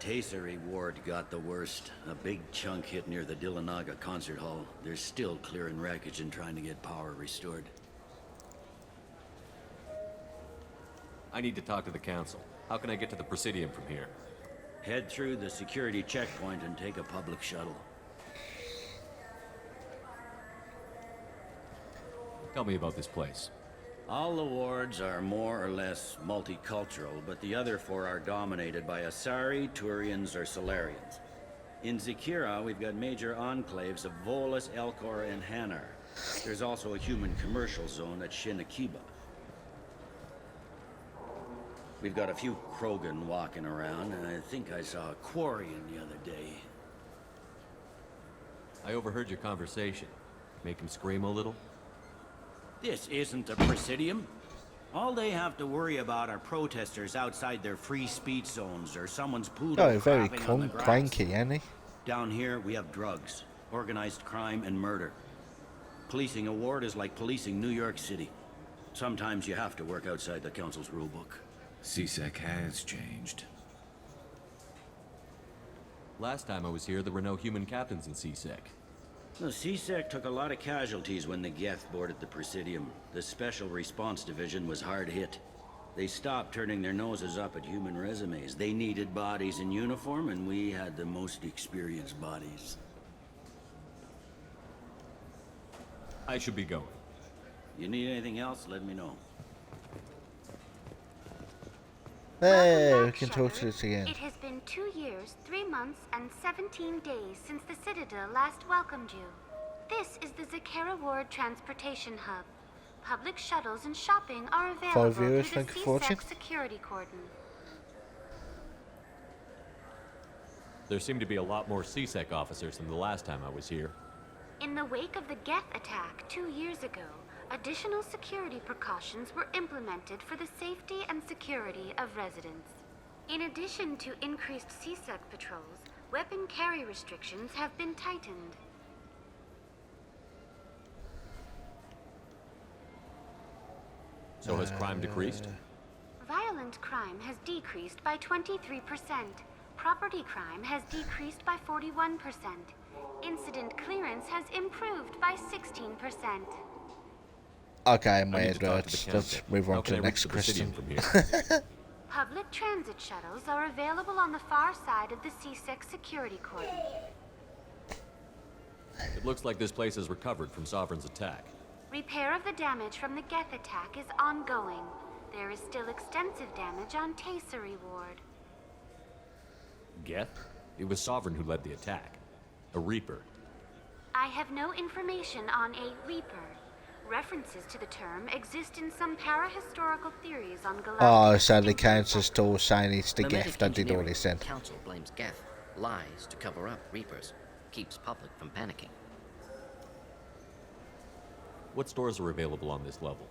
Speaker 19: Tasery Ward got the worst. A big chunk hit near the Dillanaga concert hall. They're still clearing wreckage and trying to get power restored.
Speaker 7: I need to talk to the Council. How can I get to the Presidium from here?
Speaker 19: Head through the security checkpoint and take a public shuttle.
Speaker 7: Tell me about this place.
Speaker 19: All the wards are more or less multicultural, but the other four are dominated by Asari, Turians, or Solarians. In Zakira, we've got major enclaves of Volus, Elcor, and Hanar. There's also a human commercial zone at Shinakiba. We've got a few Krogan walking around, and I think I saw a Quarian the other day.
Speaker 7: I overheard your conversation. Make him scream a little?
Speaker 19: This isn't a Presidium. All they have to worry about are protesters outside their free speech zones or someone's poodle
Speaker 1: Oh, very
Speaker 19: crapping on the grass.
Speaker 1: cranky, ain't he?
Speaker 19: Down here, we have drugs, organized crime, and murder. Policing a ward is like policing New York City. Sometimes you have to work outside the Council's rulebook.
Speaker 6: CSEC has changed.
Speaker 7: Last time I was here, there were no human captains in CSEC.
Speaker 19: The CSEC took a lot of casualties when the Geth boarded the Presidium. The Special Response Division was hard hit. They stopped turning their noses up at human resumes. They needed bodies in uniform, and we had the most experienced bodies.
Speaker 7: I should be going.
Speaker 19: You need anything else, let me know.
Speaker 1: Hey, we can talk to this again.
Speaker 20: It has been 2 years, 3 months, and 17 days since the Citadel last welcomed you. This is the Zakera Ward Transportation Hub. Public shuttles and shopping are available through the
Speaker 1: thank you for watching.
Speaker 20: CSEC security cordon.
Speaker 7: There seem to be a lot more CSEC officers than the last time I was here.
Speaker 20: In the wake of the Geth attack 2 years ago, additional security precautions were implemented for the safety and security of residents. In addition to increased CSEC patrols, weapon carry restrictions have been tightened.
Speaker 7: So has crime decreased?
Speaker 20: Violent crime has decreased by 23%. Property crime has decreased by 41%. Incident clearance has improved by 16%.
Speaker 1: Okay,
Speaker 7: I need to talk to the
Speaker 1: let's
Speaker 7: Council.
Speaker 1: move on
Speaker 7: How
Speaker 1: to
Speaker 7: can
Speaker 1: the
Speaker 7: I reach
Speaker 1: next
Speaker 7: the
Speaker 1: question.
Speaker 7: Presidium from here?
Speaker 20: Public transit shuttles are available on the far side of the CSEC security cordon.
Speaker 7: It looks like this place has recovered from Sovereign's attack.
Speaker 20: Repair of the damage from the Geth attack is ongoing. There is still extensive damage on Tasery Ward.
Speaker 7: Geth? It was Sovereign who led the attack. A Reaper.
Speaker 20: I have no information on a Reaper. References to the term exist in some parahistorical theories on Galactica.
Speaker 1: Oh, so the Council's still saying it's the
Speaker 9: Memetic
Speaker 1: gift that did all
Speaker 9: Engineering
Speaker 1: this then.
Speaker 9: Council blames Geth, lies to cover up Reapers, keeps public from panicking.
Speaker 7: What stores are available on this level?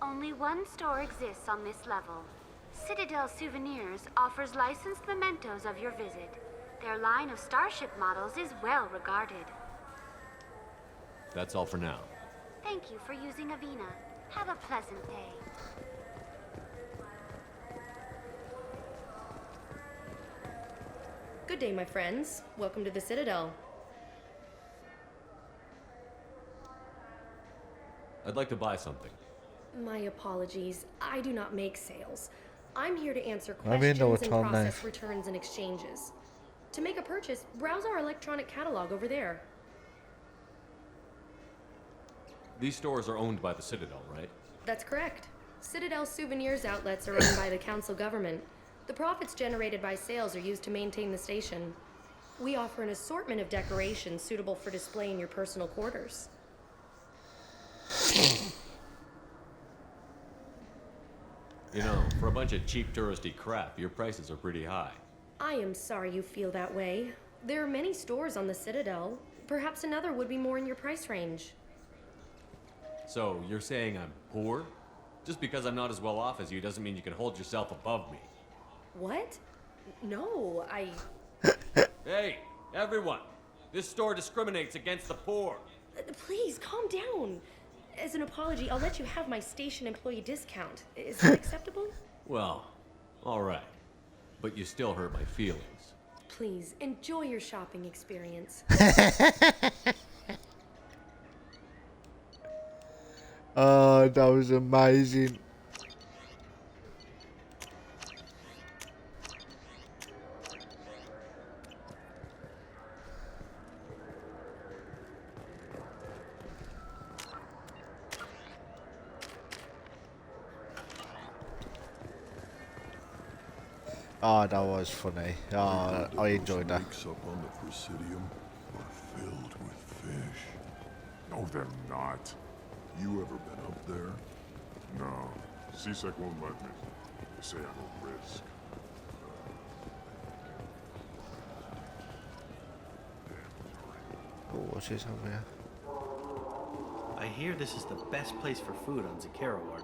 Speaker 20: Only one store exists on this level. Citadel Souvenirs offers licensed mementos of your visit. Their line of starship models is well regarded.
Speaker 7: That's all for now.
Speaker 20: Thank you for using Avina. Have a pleasant day.
Speaker 17: Good day, my friends. Welcome to the Citadel.
Speaker 7: I'd like to buy something.
Speaker 17: My apologies. I do not make sales. I'm here to answer
Speaker 1: I mean, no,
Speaker 17: questions
Speaker 1: it's
Speaker 17: and
Speaker 1: all
Speaker 17: process
Speaker 1: nice.
Speaker 17: returns and exchanges. To make a purchase, browse our electronic catalog over there.
Speaker 7: These stores are owned by the Citadel, right?
Speaker 17: That's correct. Citadel souvenirs outlets are run by the council government. The profits generated by sales are used to maintain the station. We offer an assortment of decorations suitable for display in your personal quarters.
Speaker 7: You know, for a bunch of cheap touristy crap, your prices are pretty high.
Speaker 17: I am sorry you feel that way. There are many stores on the Citadel. Perhaps another would be more in your price range.
Speaker 7: So, you're saying I'm poor? Just because I'm not as well off as you doesn't mean you can hold yourself above me.
Speaker 17: What? No,
Speaker 7: Hey, everyone! This store discriminates against the poor.
Speaker 17: Please, calm down. As an apology, I'll let you have my station employee discount. Is that acceptable?
Speaker 7: Well, alright. But you still hurt my feelings.
Speaker 17: Please, enjoy your shopping experience.
Speaker 1: Oh, that was amazing. Oh, that was funny. Oh, I enjoyed that.
Speaker 21: Lakes up on the Presidium are filled with fish. No, they're not. You ever been up there? No. CSEC won't let me. They say I'm a risk.
Speaker 1: Oh, what's this over here?
Speaker 22: I hear this is the best place for food on Zakera Ward.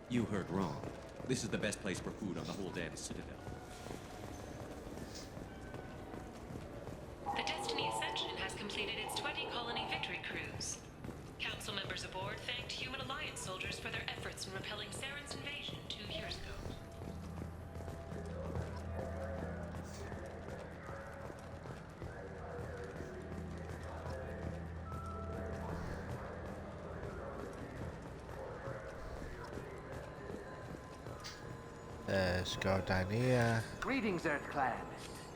Speaker 6: You heard wrong. This is the best place for food on the whole damn Citadel.
Speaker 12: The Destiny Ascension has completed its 20-colony victory cruise. Council members aboard thanked Human Alliance soldiers for their efforts in repelling Saren's invasion 2 years ago.
Speaker 1: Let's go down here.
Speaker 23: Greetings, Earth Clan.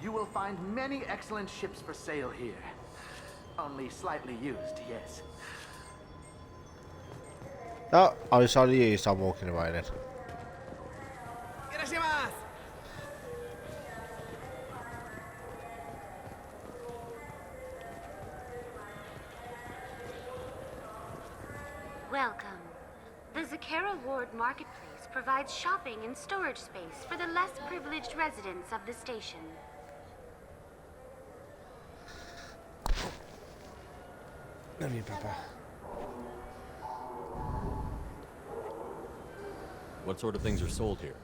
Speaker 23: You will find many excellent ships for sale here. Only slightly used, yes.
Speaker 1: Oh, I saw the used. I'm walking away then.
Speaker 20: Welcome. The Zakera Ward Marketplace provides shopping and storage space for the less privileged residents of the station.
Speaker 1: Love you, Papa.
Speaker 7: What sort of things are sold here?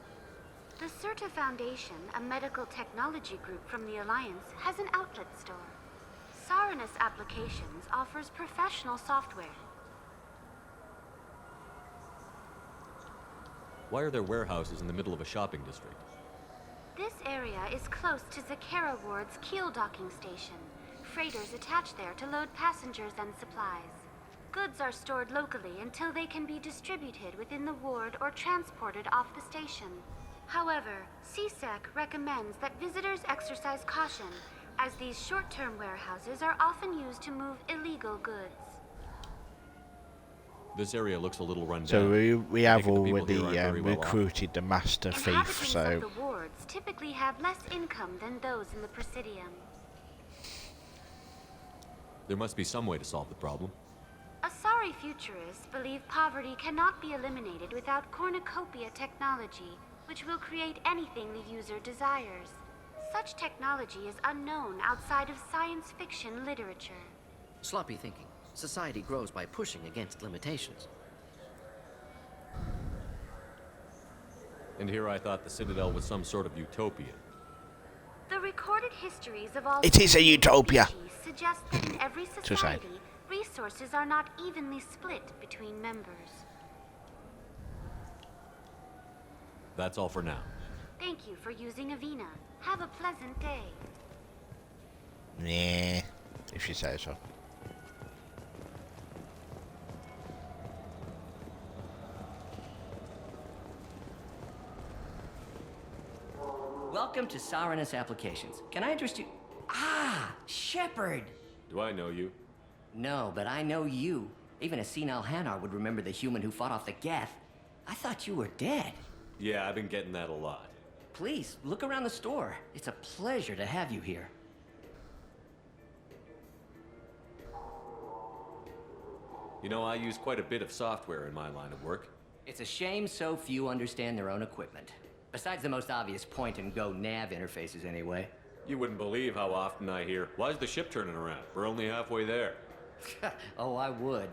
Speaker 20: The Certa Foundation, a medical technology group from the Alliance, has an outlet store. Saranus Applications offers professional software.
Speaker 7: Why are there warehouses in the middle of a shopping district?
Speaker 20: This area is close to Zakera Ward's keel docking station. Freighters attach there to load passengers and supplies. Goods are stored locally until they can be distributed within the ward or transported off the station. However, CSEC recommends that visitors exercise caution, as these short-term warehouses are often used to move illegal goods.
Speaker 7: This area looks a little run down.
Speaker 1: So we have
Speaker 7: Taking the people here
Speaker 1: already
Speaker 7: aren't very well off.
Speaker 1: recruited the master thief,
Speaker 20: Inhabitants
Speaker 1: so
Speaker 20: of the wards typically have less income than those in the Presidium.
Speaker 7: There must be some way to solve the problem.
Speaker 20: Asari futurists believe poverty cannot be eliminated without cornucopia technology, which will create anything the user desires. Such technology is unknown outside of science fiction literature.
Speaker 9: Sloppy thinking. Society grows by pushing against limitations.
Speaker 7: And here I thought the Citadel was some sort of utopia.
Speaker 20: The recorded histories of all
Speaker 1: It is a utopia.
Speaker 20: species suggest that in every society, resources are not evenly split between members.
Speaker 7: That's all for now.
Speaker 20: Thank you for using Avina. Have a pleasant day.
Speaker 1: Nah, if you say so.
Speaker 5: Welcome to Saranus Applications. Can I interest you? Ah, Shepard!
Speaker 7: Do I know you?
Speaker 5: No, but I know you. Even a senile Hanar would remember the human who fought off the Geth. I thought you were dead.
Speaker 7: Yeah, I've been getting that a lot.
Speaker 5: Please, look around the store. It's a pleasure to have you here.
Speaker 7: You know, I use quite a bit of software in my line of work.
Speaker 5: It's a shame so few understand their own equipment. Besides the most obvious point-and-go nav interfaces, anyway.
Speaker 7: You wouldn't believe how often I hear, "Why is the ship turning around? We're only halfway there."
Speaker 5: Oh, I would.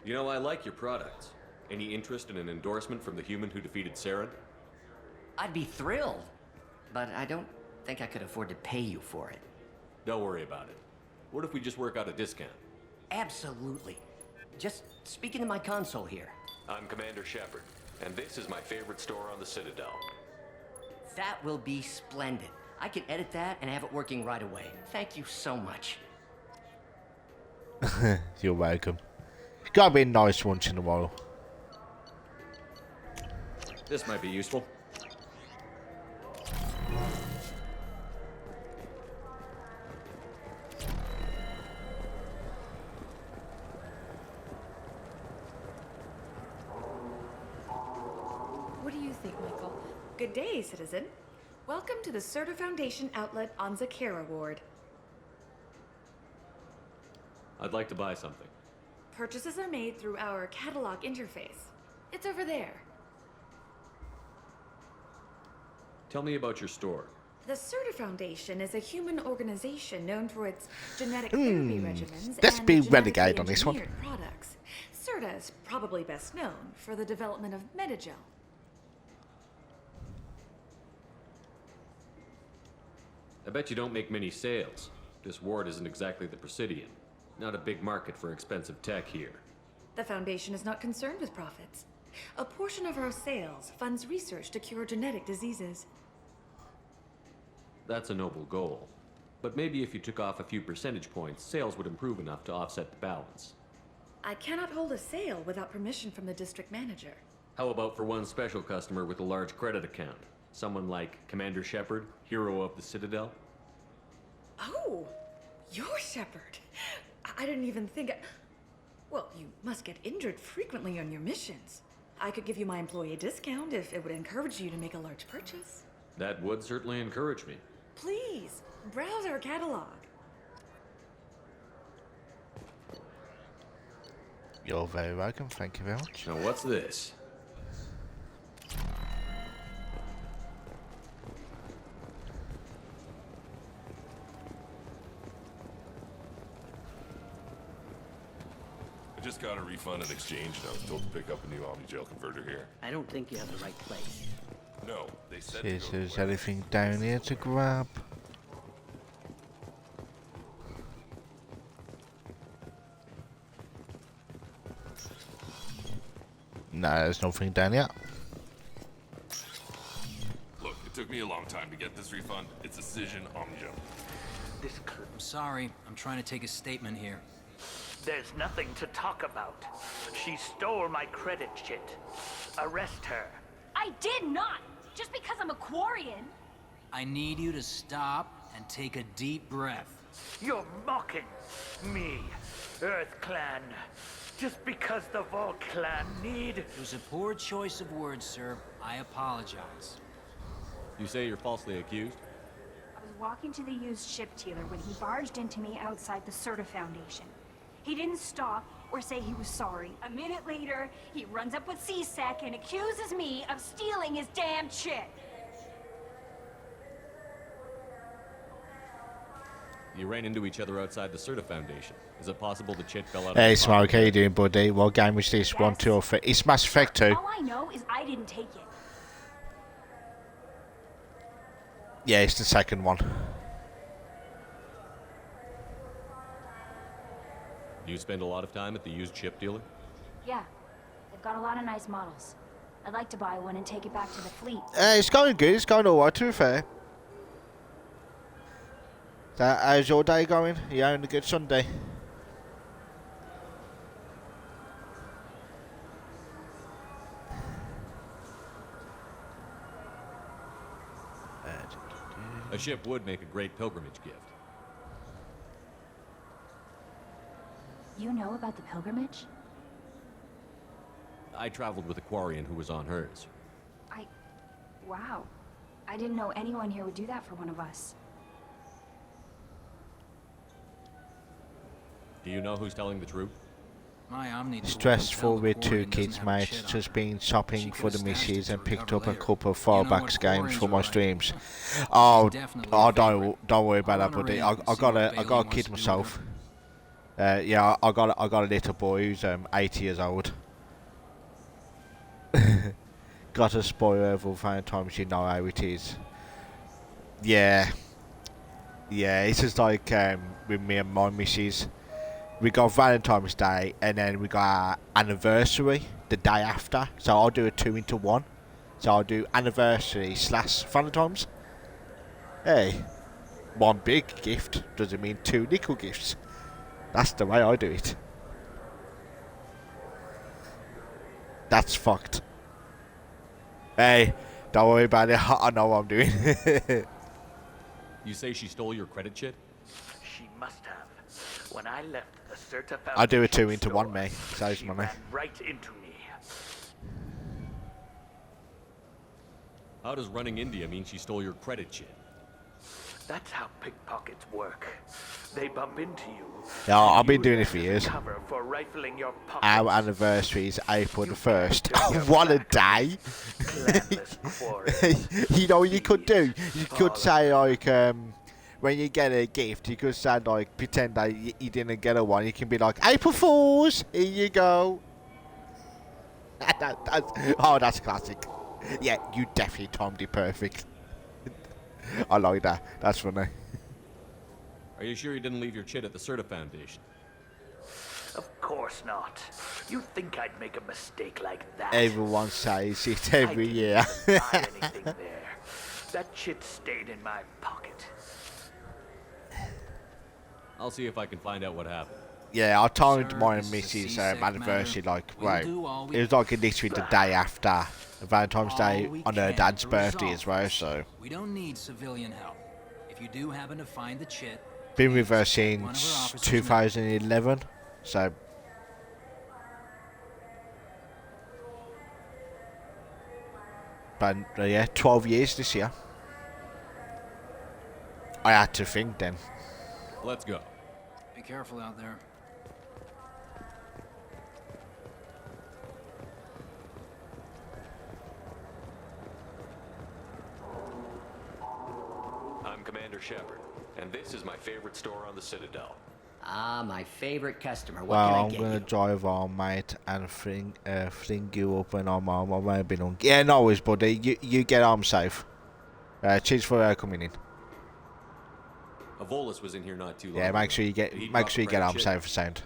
Speaker 7: You know, I like your products. Any interest in an endorsement from the human who defeated Saren?
Speaker 5: I'd be thrilled. But I don't think I could afford to pay you for it.
Speaker 7: Don't worry about it. What if we just work out a discount?
Speaker 5: Absolutely. Just speak into my console here.
Speaker 7: I'm Commander Shepard, and this is my favorite store on the Citadel.
Speaker 5: That will be splendid. I can edit that and have it working right away. Thank you so much.
Speaker 1: You're welcome. Gotta be nice once in a while.
Speaker 7: This might be useful.
Speaker 10: What do you think, Michael? Good day, citizen. Welcome to the Serta Foundation outlet on Zakera Ward.
Speaker 7: I'd like to buy something.
Speaker 10: Purchases are made through our catalog interface. It's over there.
Speaker 7: Tell me about your store.
Speaker 10: The Serta Foundation is a human organization known for its genetic therapy regimens
Speaker 1: Let's
Speaker 10: and
Speaker 1: be
Speaker 10: genetically
Speaker 1: renegade on this one.
Speaker 10: engineered products. Serta is probably best known for the development of Metagel.
Speaker 7: I bet you don't make many sales. This ward isn't exactly the Presidium. Not a big market for expensive tech here.
Speaker 10: The Foundation is not concerned with profits. A portion of our sales funds research to cure genetic diseases.
Speaker 7: That's a noble goal. But maybe if you took off a few percentage points, sales would improve enough to offset the balance.
Speaker 10: I cannot hold a sale without permission from the district manager.
Speaker 7: How about for one special customer with a large credit account? Someone like Commander Shepard, hero of the Citadel?
Speaker 10: Oh, you're Shepard. I didn't even think. Well, you must get injured frequently on your missions. I could give you my employee discount if it would encourage you to make a large purchase.
Speaker 7: That would certainly encourage me.
Speaker 10: Please, browse our catalog.
Speaker 1: You're very welcome, thank you very much.
Speaker 7: Now what's this?
Speaker 21: I just got a refund and exchange, and I was told to pick up a new Omnigel converter here.
Speaker 15: I don't think you have the right place.
Speaker 21: No, they said
Speaker 1: See
Speaker 21: to
Speaker 1: if
Speaker 21: go
Speaker 1: there's
Speaker 21: to
Speaker 1: anything down here to grab. No, there's nothing down here.
Speaker 21: Look, it took me a long time to get this refund. It's a Cision Omnigel.
Speaker 11: I'm sorry. I'm trying to take a statement here.
Speaker 23: There's nothing to talk about. She stole my credit chit. Arrest her.
Speaker 3: I did not! Just because I'm a Quarian!
Speaker 11: I need you to stop and take a deep breath.
Speaker 23: You're mocking me, Earth Clan. Just because the Vol Clan need...
Speaker 11: It was a poor choice of words, sir. I apologize.
Speaker 7: You say you're falsely accused?
Speaker 13: I was walking to the used ship dealer when he barged into me outside the Serta Foundation. He didn't stop or say he was sorry. A minute later, he runs up with C-Sec and accuses me of stealing his damn chit.
Speaker 7: You ran into each other outside the Serta Foundation. Is it possible the chit fell out
Speaker 1: Hey
Speaker 7: of the
Speaker 1: Smoke, how you doing, buddy? What game was this? 1, 2, or 3? It's Mass Effect 2.
Speaker 13: All I know is I didn't take it.
Speaker 1: Yeah, it's the second one.
Speaker 7: Do you spend a lot of time at the used chip dealer?
Speaker 13: Yeah, they've got a lot of nice models.
Speaker 3: I'd like to buy one and take it back to the fleet.
Speaker 1: It's going good. It's going alright, to be fair. So, how's your day going? You having a good Sunday?
Speaker 7: A ship would make a great pilgrimage gift.
Speaker 3: You know about the pilgrimage?
Speaker 7: I traveled with a Quarian who was on hers.
Speaker 3: Wow. I didn't know anyone here would do that for one of us.
Speaker 7: Do you know who's telling the truth?
Speaker 11: My Omni
Speaker 1: Stressful with two kids, mate. Just been shopping for the missus and picked up a couple of Firebacks games for my streams. Oh, don't worry about that, buddy. I got a kid myself. Yeah, I got a little boy who's 8 years old. Got to spoil every Valentine's, you know how it is. Yeah, it's just like with me and my missus. We got Valentine's Day and then we got our anniversary the day after. So I'll do a 2 into 1. So I'll do anniversary / Valentine's. Hey, one big gift doesn't mean 2 little gifts. That's the way I do it. That's fucked. Hey, don't worry about it. I know what I'm doing.
Speaker 7: You say she stole your credit chit?
Speaker 23: She must have. When I left the Certa
Speaker 1: I do a 2
Speaker 23: Foundation
Speaker 1: into
Speaker 23: store,
Speaker 1: 1, mate. Saves
Speaker 23: she
Speaker 1: money.
Speaker 23: ran right into me.
Speaker 7: How does running India mean she stole your credit chit?
Speaker 23: That's how pickpockets work. They bump into you.
Speaker 1: Yeah, I've been
Speaker 23: Use
Speaker 1: doing it
Speaker 23: that
Speaker 1: for
Speaker 23: as
Speaker 1: years.
Speaker 23: cover for rifling your pockets.
Speaker 1: Our anniversary is April the 1st. What a day! You know what you could do? You could say like, when you get a gift, you could say like, pretend that you didn't get a one. You can be like, April Fools! Here you go. That's classic. Yeah, you definitely timed it perfect. I like that. That's funny.
Speaker 7: Are you sure you didn't leave your chit at the Certa Foundation?
Speaker 23: Of course not. You think I'd make a mistake like that?
Speaker 1: Everyone says it every year.
Speaker 23: Buy anything there. That shit stayed in my pocket.
Speaker 7: I'll see if I can find out what happened.
Speaker 1: Yeah, I timed my
Speaker 11: this is a
Speaker 1: missus'
Speaker 11: C-sec
Speaker 1: anniversary
Speaker 11: matter.
Speaker 1: like,
Speaker 11: We'll
Speaker 1: right.
Speaker 11: do all we
Speaker 1: It was like literally the day after Valentine's Day
Speaker 11: we
Speaker 1: on her
Speaker 11: can
Speaker 1: dad's
Speaker 11: to
Speaker 1: birthday
Speaker 11: resolve
Speaker 1: as well,
Speaker 11: this.
Speaker 1: so.
Speaker 11: We don't need civilian help. If you do happen to find the chit,
Speaker 1: Been with her
Speaker 11: one of our
Speaker 1: since
Speaker 11: officers
Speaker 1: 2011, so. But yeah, 12 years this year. I had to think then.
Speaker 7: Let's go.
Speaker 11: be careful out there.
Speaker 7: I'm Commander Shepard, and this is my favorite store on the Citadel.
Speaker 5: Ah, my favorite customer. What
Speaker 1: Well,
Speaker 5: can I
Speaker 1: I'm
Speaker 5: get
Speaker 1: gonna
Speaker 5: you?
Speaker 1: drive on, mate, and fling you up when I'm home. I might be on. Yeah, no worries, buddy. You get home safe. Cheers for coming in.
Speaker 7: Avolis was in here not too long
Speaker 1: Yeah,
Speaker 7: ago.
Speaker 1: make sure you get
Speaker 7: He
Speaker 1: make
Speaker 7: dropped
Speaker 1: sure you
Speaker 7: a
Speaker 1: get
Speaker 7: credit
Speaker 1: home
Speaker 7: chip.
Speaker 1: safe and sound.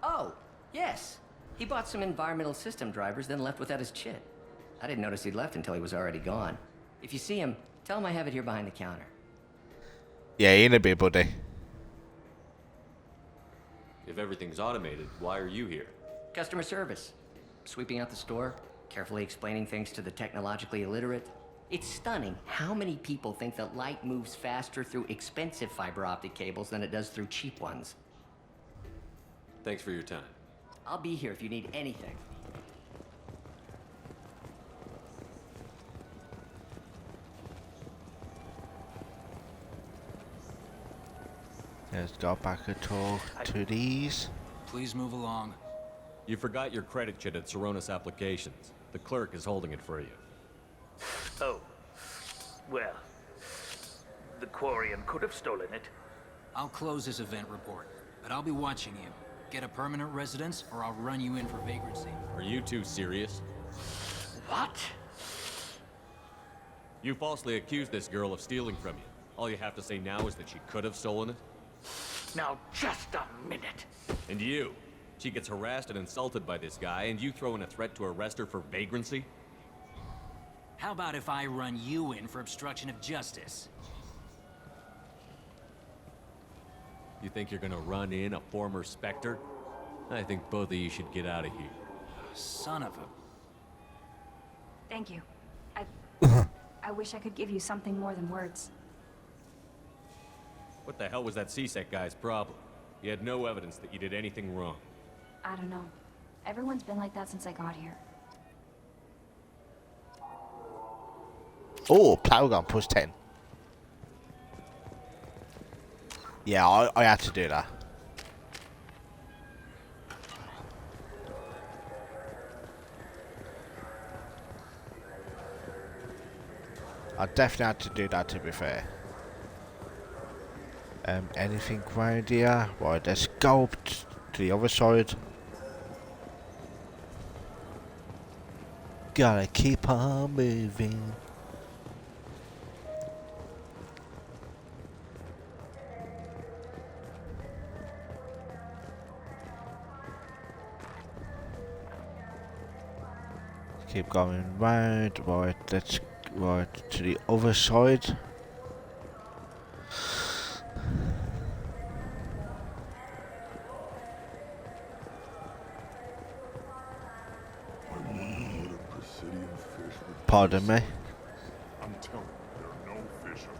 Speaker 5: Oh, yes. He bought some environmental system drivers, then left without his chit. I didn't notice he'd left until he was already gone. If you see him, tell him I have it here behind the counter.
Speaker 1: Yeah, in a bit, buddy.
Speaker 7: If everything's automated, why are you here?
Speaker 5: Customer service. Sweeping out the store, carefully explaining things to the technologically illiterate. It's stunning how many people think that light moves faster through expensive fiber optic cables than it does through cheap ones.
Speaker 7: Thanks for your time.
Speaker 5: I'll be here if you need anything.
Speaker 1: Let's go back and talk to these.
Speaker 11: Please move along.
Speaker 7: You forgot your credit chit at Saronis Applications. The clerk is holding it for you.
Speaker 23: Oh. Well, the Quarian could have stolen it.
Speaker 11: I'll close this event report, but I'll be watching you. Get a permanent residence, or I'll run you in for vagrancy.
Speaker 7: Are you two serious?
Speaker 23: What?
Speaker 7: You falsely accused this girl of stealing from you. All you have to say now is that she could have stolen it?
Speaker 23: Now, just a minute.
Speaker 7: And you? She gets harassed and insulted by this guy, and you throw in a threat to arrest her for vagrancy?
Speaker 11: How about if I run you in for obstruction of justice?
Speaker 7: You think you're gonna run in a former Spectre? I think both of you should get out of here.
Speaker 11: Son of a...
Speaker 3: Thank you. I wish I could give you something more than words.
Speaker 7: What the hell was that C-Sec guy's problem? He had no evidence that you did anything wrong.
Speaker 3: I don't know. Everyone's been like that since I got here.
Speaker 1: Oh, plow gun plus 10. Yeah, I had to do that. I definitely had to do that, to be fair. Anything around here? Right, let's go up to the other side. Gotta keep on moving. Keep going round. Right, let's right to the other side. Pardon me.
Speaker 21: I'm telling you, there are no fish up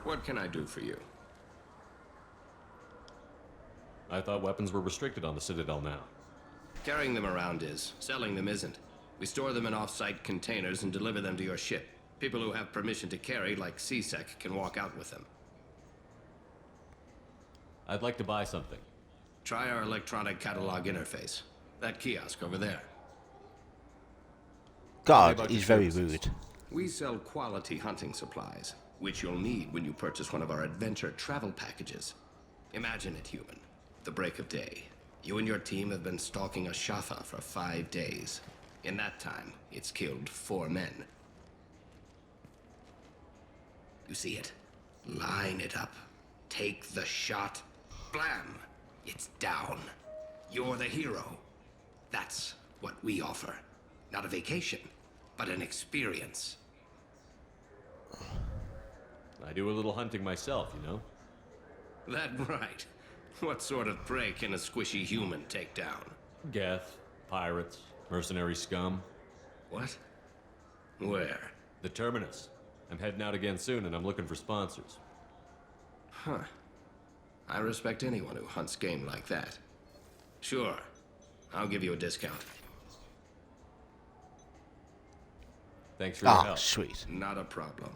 Speaker 4: What can I do for you?
Speaker 7: I thought weapons were restricted on the Citadel now.
Speaker 4: Carrying them around is. Selling them isn't. We store them in off-site containers and deliver them to your ship. People who have permission to carry, like C-Sec, can walk out with them.
Speaker 7: I'd like to buy something.
Speaker 4: Try our electronic catalog interface. That kiosk over there.
Speaker 1: God, he's very rude.
Speaker 4: We sell quality hunting supplies, which you'll need when you purchase one of our adventure travel packages. Imagine it, human. The break of day. You and your team have been stalking a Shafa for 5 days. In that time, it's killed 4 men. You see it? Line it up. Take the shot. Blam! It's down. You're the hero. That's what we offer. Not a vacation, but an experience.
Speaker 7: I do a little hunting myself, you know?
Speaker 4: That right. What sort of prey can a squishy human take down?
Speaker 7: Geth, pirates, mercenary scum.
Speaker 4: What? Where?
Speaker 7: The Terminus. I'm heading out again soon and I'm looking for sponsors.
Speaker 4: Huh. I respect anyone who hunts game like that. Sure. I'll give you a discount.
Speaker 7: Thanks for your help.
Speaker 1: Sweet.
Speaker 4: Not a problem.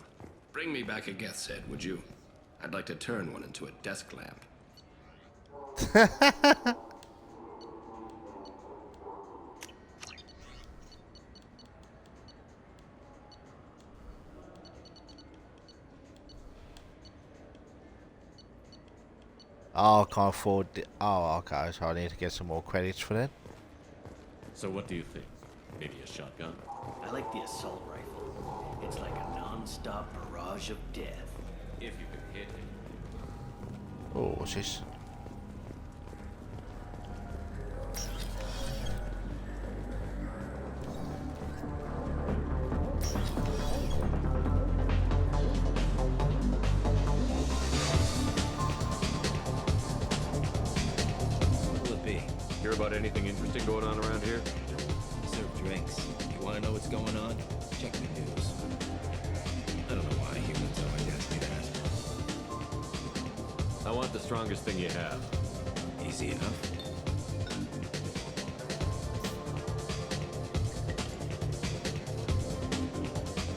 Speaker 4: Bring me back a Geth's head, would you? I'd like to turn one into a desk lamp.
Speaker 1: Oh, I can't afford it. Oh, okay, so I need to get some more credits for that.
Speaker 7: So what do you think? Maybe a shotgun?
Speaker 22: I like the assault rifle. It's like a non-stop barrage of death.
Speaker 7: If you can hit it.
Speaker 1: Oh, what's this?
Speaker 7: Hear about anything interesting going on around here?
Speaker 4: Serve drinks. You want to know what's going on? Check the news. I don't know why humans always ask me that.
Speaker 7: I want the strongest thing you have.
Speaker 4: Easy enough.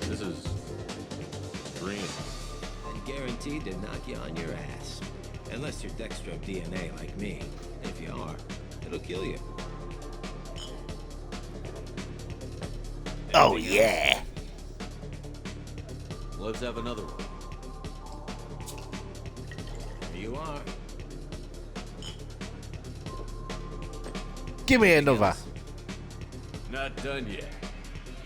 Speaker 7: This is green.
Speaker 4: And guaranteed to knock you on your ass. Unless you're Dextro DNA like me. If you are, it'll kill you.
Speaker 1: Oh, yeah.
Speaker 7: Let's have another one.
Speaker 4: Here you are.
Speaker 1: Give me another.
Speaker 6: Not done yet.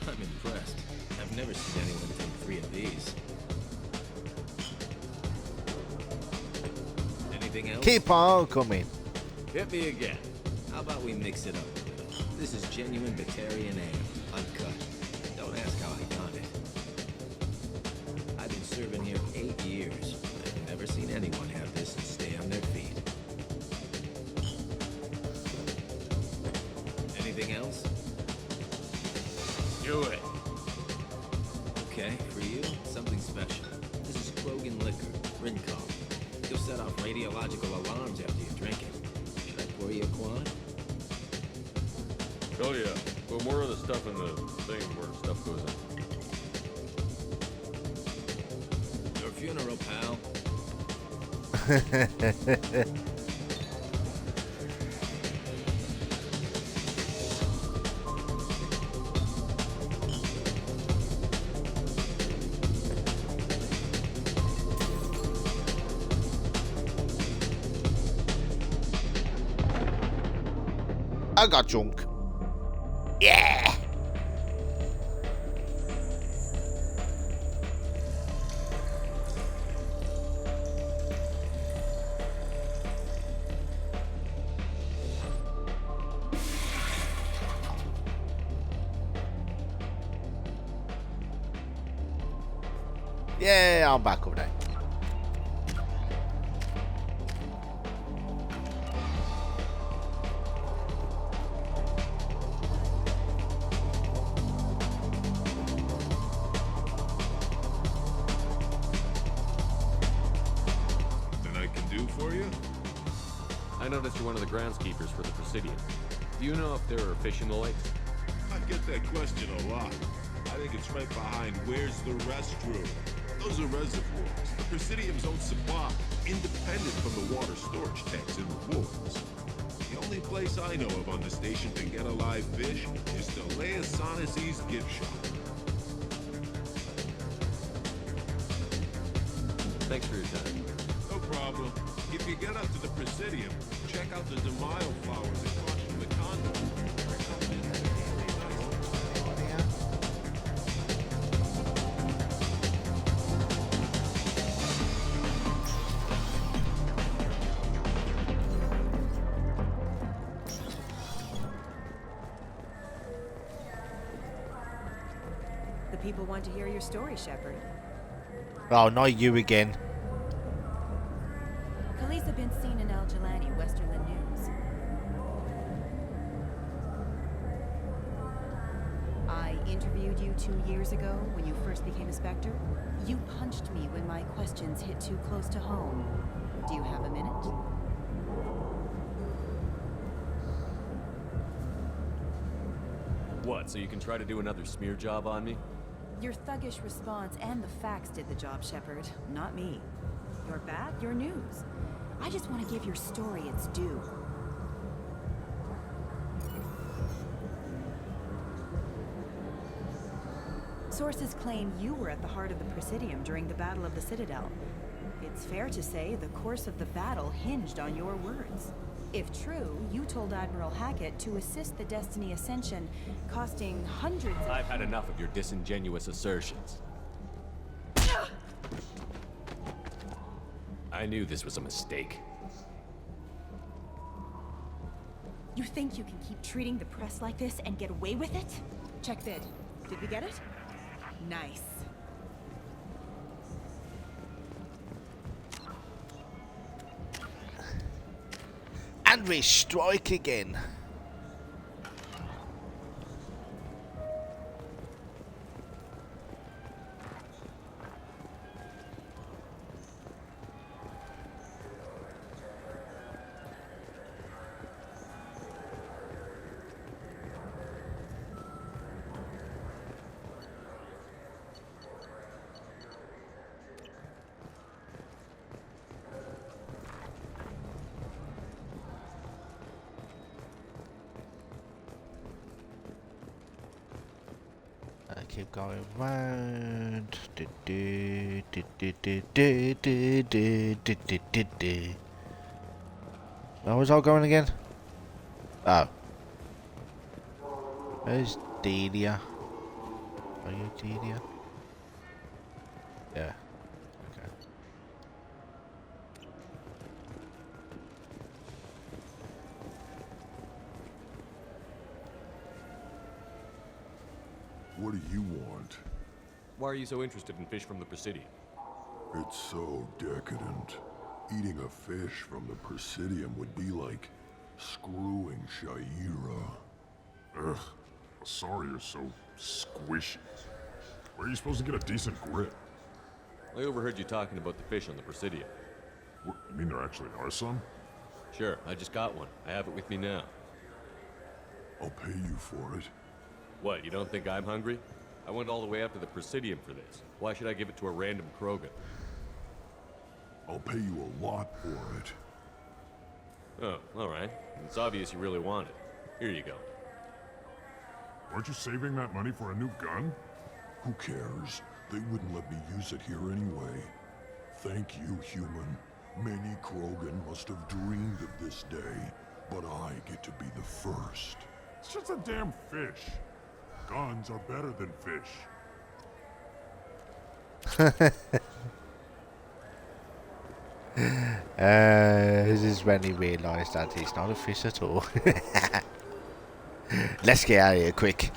Speaker 6: I'm impressed. I've never seen anyone take 3 of these. Anything else?
Speaker 1: Keep on coming.
Speaker 6: Hit me again. How about we mix it up a little? This is genuine Batarian ale, uncut. Don't ask how I got it. I've been serving here 8 years. I've never seen anyone have this and stay on their feet. Anything else? Do it. Okay, for you, something special. This is Krogan liquor, Rincon. You'll set off radiological alarms after you drink it. Should I pour you a quad?
Speaker 8: Oh yeah, put more of the stuff in the thing where stuff goes in.
Speaker 6: Your funeral, pal.
Speaker 1: I got junk. Yeah. Yeah, I'm back over there.
Speaker 7: I noticed you're one of the groundskeepers for the Presidium. Do you know if there are fish in the lakes?
Speaker 14: I get that question a lot. I think it's right behind where's the restroom. Those are reservoirs, the Presidium's own supply, independent from the water storage tanks in the woods. The only place I know of on the station to get a live fish is the Leia Sonasy's gift shop.
Speaker 7: Thanks for your time.
Speaker 14: No problem. If you get up to the Presidium, check out the DeMaio flowers across from the condo.
Speaker 16: The people want to hear your story, Shepard.
Speaker 1: Oh, not you again.
Speaker 16: Police have been seen in Al Jelani, Westerland News. I interviewed you 2 years ago when you first became a Spectre. You punched me when my questions hit too close to home. Do you have a minute?
Speaker 7: What, so you can try to do another smear job on me?
Speaker 16: Your thuggish response and the facts did the job, Shepard, not me. You're bad, you're news. I just want to give your story its due. Sources claim you were at the heart of the Presidium during the Battle of the Citadel. It's fair to say the course of the battle hinged on your words. If true, you told Admiral Hackett to assist the Destiny Ascension, costing hundreds of...
Speaker 7: I've had enough of your disingenuous assertions. I knew this was a mistake.
Speaker 16: You think you can keep treating the press like this and get away with it? Check vid. Did we get it? Nice.
Speaker 1: And we strike again. Keep going round. Where was I going again? Oh. Where's Delia? Are you Delia? Yeah. Okay.
Speaker 21: What do you want?
Speaker 7: Why are you so interested in fish from the Presidium?
Speaker 21: It's so decadent. Eating a fish from the Presidium would be like screwing Shaira.
Speaker 14: Ugh, sorry you're so squishy. Where are you supposed to get a decent grip?
Speaker 7: I overheard you talking about the fish on the Presidium.
Speaker 14: What, you mean there actually are some?
Speaker 7: Sure, I just got one. I have it with me now.
Speaker 21: I'll pay you for it.
Speaker 7: What, you don't think I'm hungry? I went all the way up to the Presidium for this. Why should I give it to a random Krogan?
Speaker 21: I'll pay you a lot for it.
Speaker 7: Oh, alright. It's obvious you really want it. Here you go.
Speaker 14: Weren't you saving that money for a new gun?
Speaker 21: Who cares? They wouldn't let me use it here anyway. Thank you, human. Many Krogan must have dreamed of this day, but I get to be the first.
Speaker 14: It's just a damn fish. Guns are better than fish.
Speaker 1: This is when he realised that he's not a fish at all. Let's get out of here quick.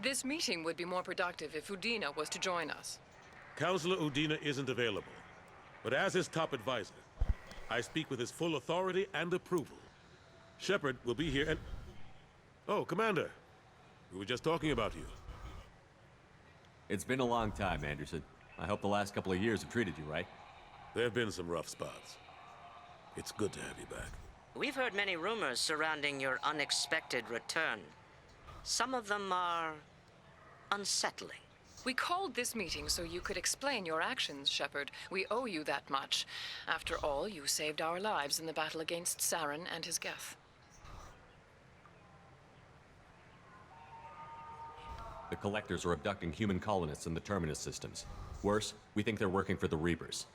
Speaker 2: This meeting would be more productive if Udina was to join us.
Speaker 18: Counselor Udina isn't available, but as his top advisor, I speak with his full authority and approval. Shepard will be here and... Oh, Commander. We were just talking about you.
Speaker 7: It's been a long time, Anderson. I hope the last couple of years have treated you right.
Speaker 18: There have been some rough spots. It's good to have you back.
Speaker 15: We've heard many rumors surrounding your unexpected return. Some of them are unsettling.
Speaker 2: We called this meeting so you could explain your actions, Shepard. We owe you that much. After all, you saved our lives in the battle against Saren and his Geth.
Speaker 7: The Collectors are abducting human colonists in the Terminus systems. Worse, we think they're working for the Reapers.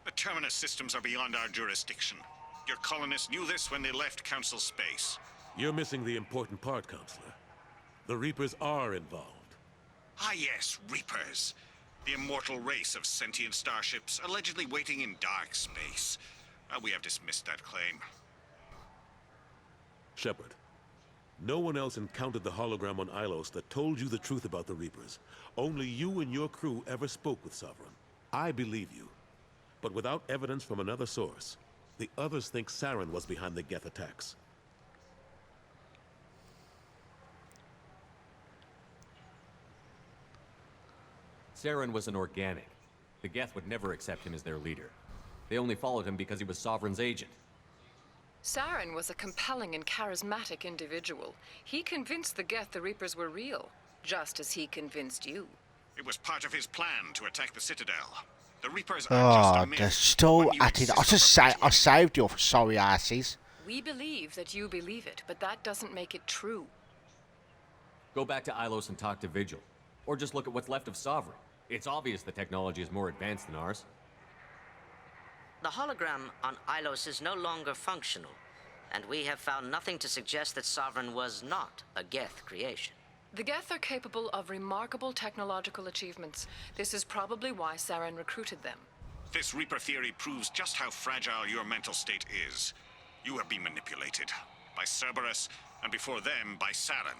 Speaker 19: The Terminus systems are beyond our jurisdiction. Your colonists knew this when they left Council space.
Speaker 18: You're missing the important part, Counselor. The Reapers are involved.
Speaker 19: Ah yes, Reapers. The immortal race of sentient starships allegedly waiting in dark space. We have dismissed that claim.
Speaker 18: Shepard, no one else encountered the hologram on Ilos that told you the truth about the Reapers. Only you and your crew ever spoke with Sovereign. I believe you. But without evidence from another source, the others think Saren was behind the Geth attacks.
Speaker 7: Saren was an organic. The Geth would never accept him as their leader. They only followed him because he was Sovereign's agent.
Speaker 2: Saren was a compelling and charismatic individual. He convinced the Geth the Reapers were real, just as he convinced you.
Speaker 19: It was part of his plan to attack the Citadel. The Reapers are just a
Speaker 1: Oh,
Speaker 19: myth.
Speaker 1: they're still at it. I saved you, sorry asses.
Speaker 2: We believe that you believe it, but that doesn't make it true.
Speaker 7: Go back to Ilos and talk to Vigil. Or just look at what's left of Sovereign. It's obvious the technology is more advanced than ours.
Speaker 15: The hologram on Ilos is no longer functional, and we have found nothing to suggest that Sovereign was not a Geth creation.
Speaker 2: The Geth are capable of remarkable technological achievements. This is probably why Saren recruited them.
Speaker 19: This Reaper theory proves just how fragile your mental state is. You have been manipulated by Cerberus, and before them, by Saren.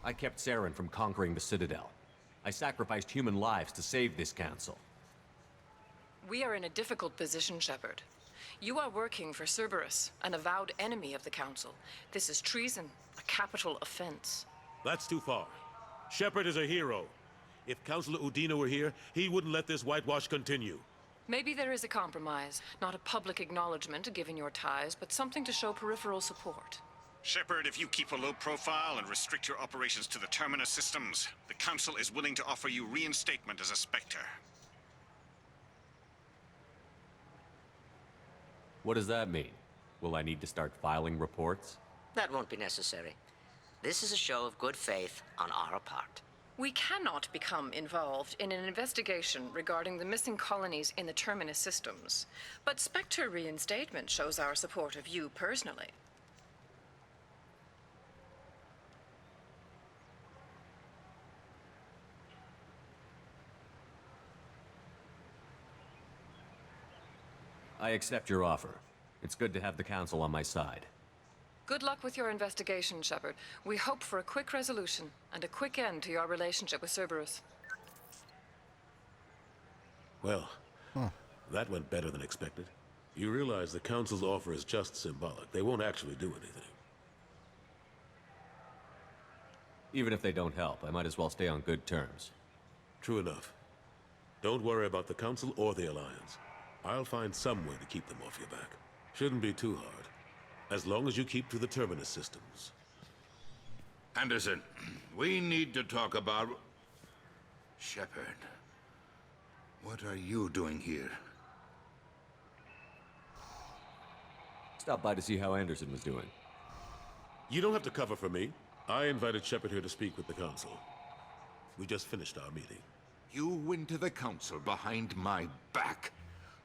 Speaker 7: I kept Saren from conquering the Citadel. I sacrificed human lives to save this council.
Speaker 2: We are in a difficult position, Shepard. You are working for Cerberus, an avowed enemy of the Council. This is treason, a capital offense.
Speaker 18: That's too far. Shepard is a hero. If Counselor Udina were here, he wouldn't let this whitewash continue.
Speaker 2: Maybe there is a compromise. Not a public acknowledgement given your ties, but something to show peripheral support.
Speaker 19: Shepard, if you keep a low profile and restrict your operations to the Terminus systems, the Council is willing to offer you reinstatement as a Spectre.
Speaker 7: What does that mean? Will I need to start filing reports?
Speaker 15: That won't be necessary. This is a show of good faith on our part.
Speaker 2: We cannot become involved in an investigation regarding the missing colonies in the Terminus systems, but Spectre reinstatement shows our support of you personally.
Speaker 7: I accept your offer. It's good to have the Council on my side.
Speaker 2: Good luck with your investigation, Shepard. We hope for a quick resolution and a quick end to your relationship with Cerberus.
Speaker 18: Well, that went better than expected. You realize the Council's offer is just symbolic. They won't actually do anything.
Speaker 7: Even if they don't help, I might as well stay on good terms.
Speaker 18: True enough. Don't worry about the Council or the Alliance. I'll find some way to keep them off your back. Shouldn't be too hard. As long as you keep to the Terminus systems.
Speaker 9: Anderson, we need to talk about... Shepard. What are you doing here?
Speaker 7: Stop by to see how Anderson was doing.
Speaker 18: You don't have to cover for me. I invited Shepard here to speak with the Council. We just finished our meeting.
Speaker 9: You went to the Council behind my back.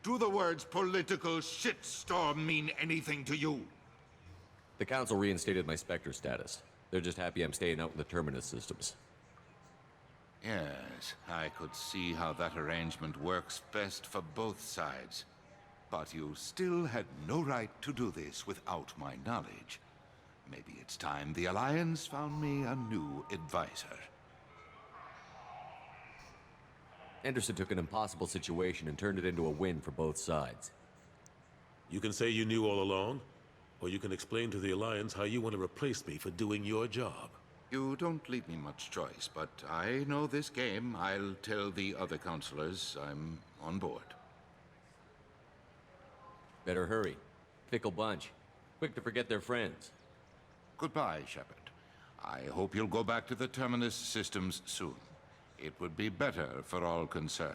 Speaker 9: Do the words political shitstorm mean anything to you?
Speaker 7: The Council reinstated my Spectre status. They're just happy I'm staying out in the Terminus systems.
Speaker 9: Yes, I could see how that arrangement works best for both sides. But you still had no right to do this without my knowledge. Maybe it's time the Alliance found me a new advisor.
Speaker 7: Anderson took an impossible situation and turned it into a win for both sides.
Speaker 18: You can say you knew all along, or you can explain to the Alliance how you want to replace me for doing your job.
Speaker 9: You don't leave me much choice, but I know this game. I'll tell the other counselors I'm on board.
Speaker 7: Better hurry. Fickle bunch. Quick to forget their friends.
Speaker 9: Goodbye, Shepard. I hope you'll go back to the Terminus systems soon. It would be better for all concerned.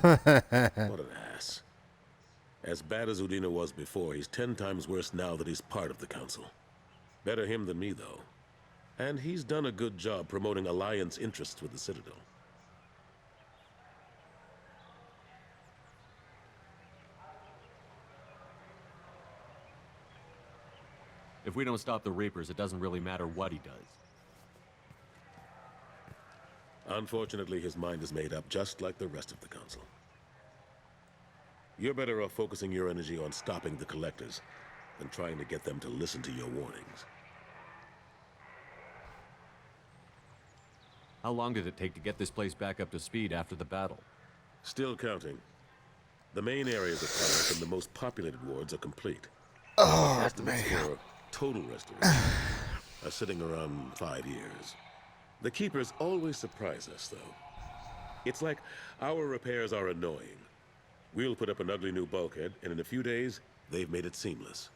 Speaker 18: What an ass. As bad as Udina was before, he's 10 times worse now that he's part of the Council. Better him than me, though. And he's done a good job promoting Alliance interests with the Citadel.
Speaker 7: If we don't stop the Reapers, it doesn't really matter what he does.
Speaker 18: Unfortunately, his mind is made up just like the rest of the Council. You're better off focusing your energy on stopping the Collectors than trying to get them to listen to your warnings.
Speaker 7: How long did it take to get this place back up to speed after the battle?
Speaker 18: Still counting. The main areas of Paris and the most populated wards are complete.
Speaker 1: Oh,
Speaker 18: estimates for total restoration are sitting around 5 years. The Keepers always surprise us, though. It's like our repairs are annoying. We'll put up an ugly new bulkhead, and in a few days, they've made it seamless.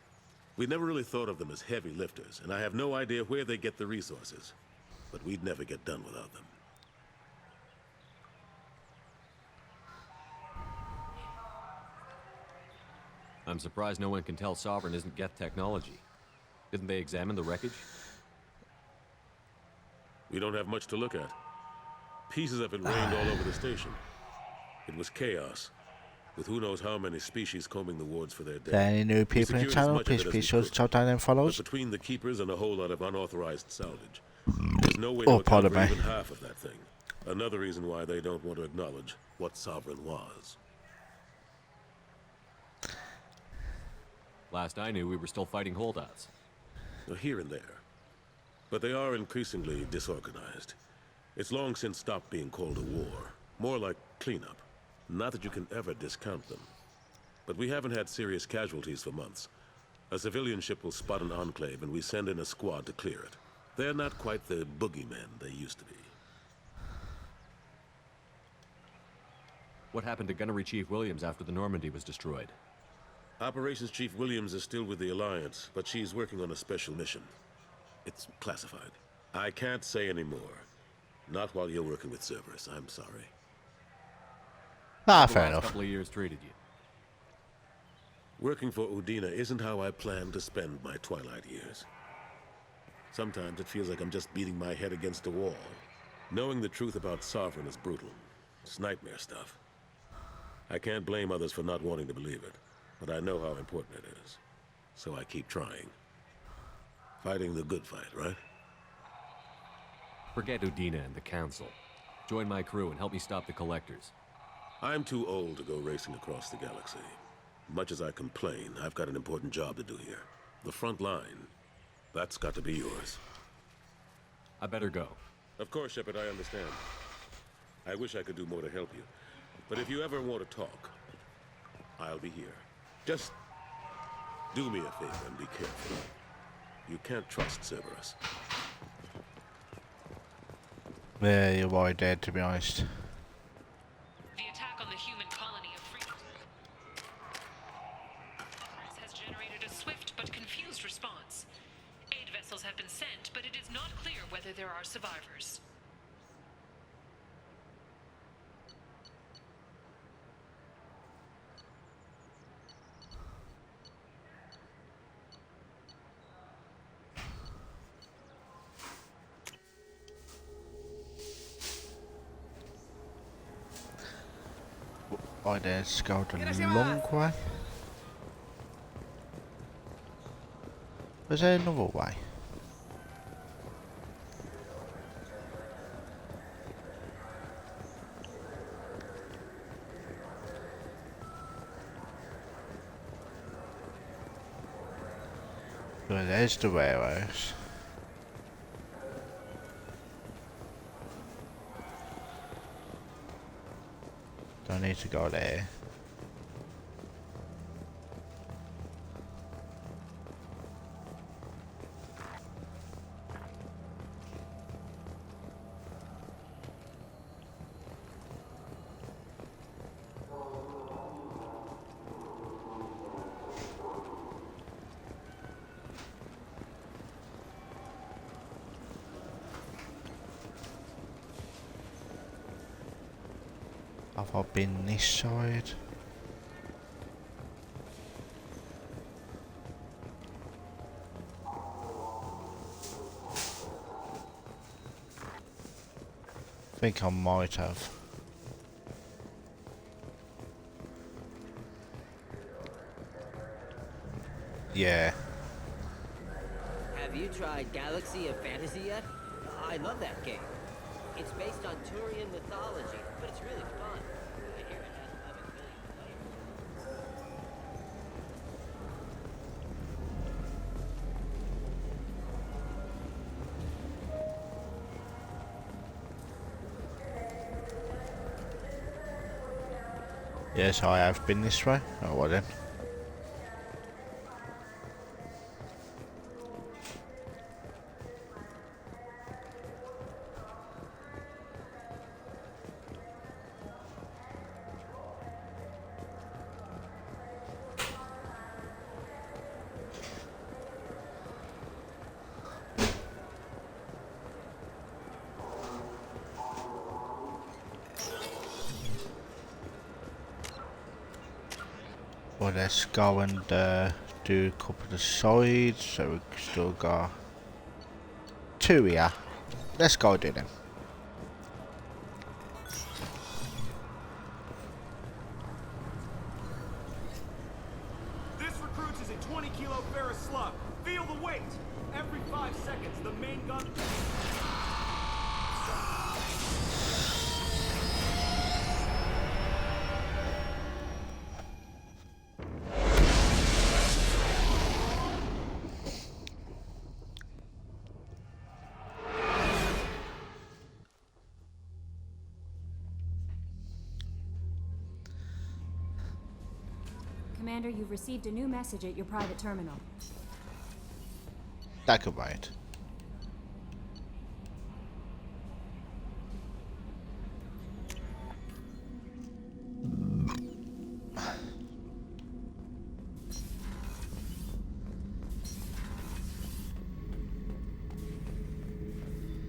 Speaker 18: We never really thought of them as heavy lifters, and I have no idea where they get the resources. But we'd never get done without them.
Speaker 7: I'm surprised no one can tell Sovereign isn't Geth technology. Didn't they examine the wreckage?
Speaker 18: We don't have much to look at. Pieces of it rained all over the station. It was chaos, with who knows how many species combing the wards for their dead.
Speaker 1: Any new people in the channel, please show down and follows.
Speaker 18: But between the Keepers and a whole lot of unauthorized salvage, there's no way to account for even half of that thing. Another reason why they don't want to acknowledge what Sovereign was.
Speaker 7: Last I knew, we were still fighting holdouts.
Speaker 18: Here and there. But they are increasingly disorganized. It's long since stopped being called a war. More like cleanup. Not that you can ever discount them. But we haven't had serious casualties for months. A civilian ship will spot an enclave and we send in a squad to clear it. They're not quite the boogeymen they used to be.
Speaker 7: What happened to Gunnery Chief Williams after the Normandy was destroyed?
Speaker 18: Operations Chief Williams is still with the Alliance, but she's working on a special mission. It's classified. I can't say any more. Not while you're working with Cerberus, I'm sorry.
Speaker 1: Ah, fair enough.
Speaker 7: Couple of years treated you.
Speaker 18: Working for Udina isn't how I plan to spend my twilight years. Sometimes it feels like I'm just beating my head against a wall. Knowing the truth about Sovereign is brutal. It's nightmare stuff. I can't blame others for not wanting to believe it, but I know how important it is. So I keep trying. Fighting the good fight, right?
Speaker 7: Forget Udina and the Council. Join my crew and help me stop the Collectors.
Speaker 18: I'm too old to go racing across the galaxy. Much as I complain, I've got an important job to do here. The front line. That's got to be yours.
Speaker 7: I better go.
Speaker 18: Of course, Shepard, I understand. I wish I could do more to help you. But if you ever want to talk, I'll be here. Just do me a favor and be careful. You can't trust Cerberus.
Speaker 1: Yeah, you're right there, to be honest.
Speaker 2: The attack on the human colony of Freedom has generated a swift but confused response. Aid vessels have been sent, but it is not clear whether there are survivors.
Speaker 1: Right, let's go the long way. Was there another way? Well, there's the warehouse. Don't need to go there. Have I been this side? I think I might have. Yeah.
Speaker 12: Have you tried Galaxy of Fantasy yet? I love that game. It's based on Turian mythology, but it's really fun. I hear it has 11 million players.
Speaker 1: Yes, I have been this way. Oh, well then. Well, let's go and do a couple of the sides, so we still got two here. Let's go do them.
Speaker 17: This recruits is a 20-kilo ferrous slug. Feel the weight. Every 5 seconds, the main gun.
Speaker 13: Commander, you've received a new message at your private terminal.
Speaker 1: That could wait.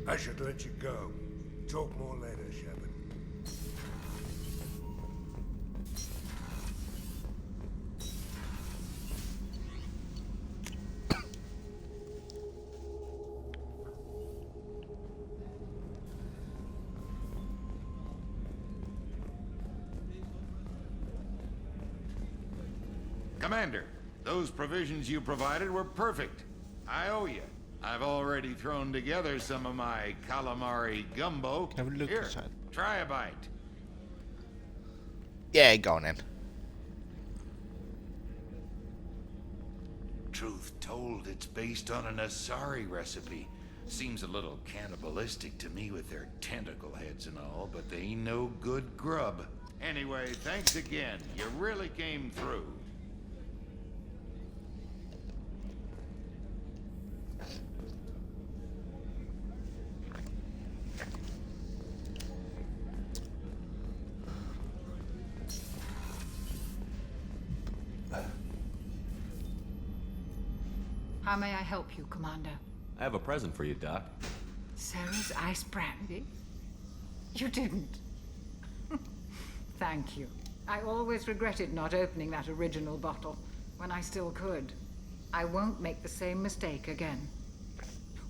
Speaker 20: I should let you go. Talk more later, Shepard.
Speaker 9: Commander, those provisions you provided were perfect. I owe you. I've already thrown together some of my calamari gumbo.
Speaker 1: Have a look
Speaker 9: Here,
Speaker 1: inside.
Speaker 9: try a bite.
Speaker 1: Yeah, go on then.
Speaker 9: Truth told, it's based on an Asari recipe. Seems a little cannibalistic to me with their tentacle heads and all, but they ain't no good grub. Anyway, thanks again. You really came through.
Speaker 5: How may I help you, Commander?
Speaker 7: I have a present for you, Doc.
Speaker 5: Sarah's ice brandy? You didn't. Thank you. I always regretted not opening that original bottle when I still could. I won't make the same mistake again.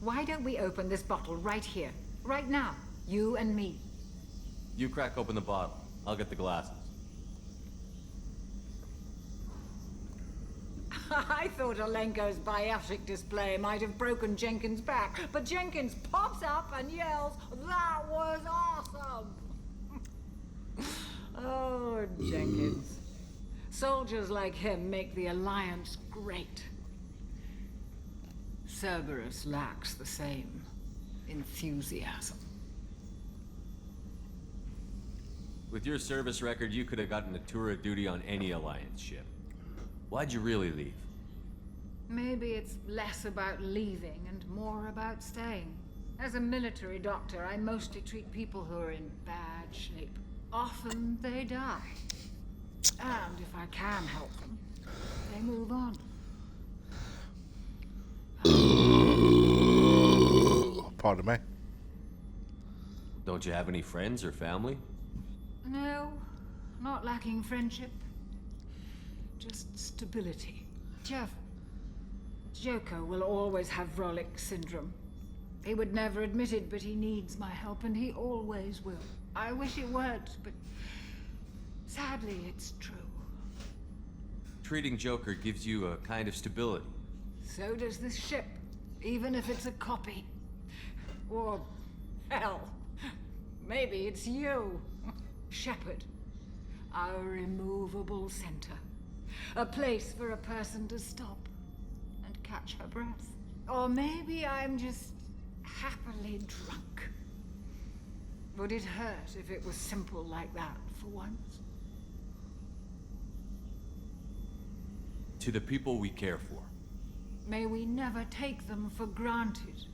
Speaker 5: Why don't we open this bottle right here, right now? You and me.
Speaker 7: You crack open the bottle. I'll get the glasses.
Speaker 5: I thought Alenko's biotic display might have broken Jenkins' back, but Jenkins pops up and yells, "That was awesome!" Oh, Jenkins. Soldiers like him make the Alliance great. Cerberus lacks the same enthusiasm.
Speaker 7: With your service record, you could have gotten a tour of duty on any Alliance ship. Why'd you really leave?
Speaker 5: Maybe it's less about leaving and more about staying. As a military doctor, I mostly treat people who are in bad shape. Often they die. And if I can help them, they move on.
Speaker 1: Pardon me.
Speaker 7: Don't you have any friends or family?
Speaker 5: No, not lacking friendship. Just stability. Jeff, Joko will always have Vrolic syndrome. He would never admit it, but he needs my help, and he always will. I wish it weren't, but sadly, it's true.
Speaker 7: Treating Joker gives you a kind of stability.
Speaker 5: So does this ship, even if it's a copy. Or, hell, maybe it's you, Shepard. Our immovable center. A place for a person to stop and catch her breath. Or maybe I'm just happily drunk. Would it hurt if it was simple like that for once?
Speaker 7: To the people we care for.
Speaker 5: May we never take them for granted.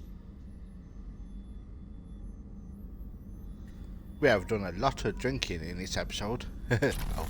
Speaker 1: We have done a lot of drinking in this episode. Oh.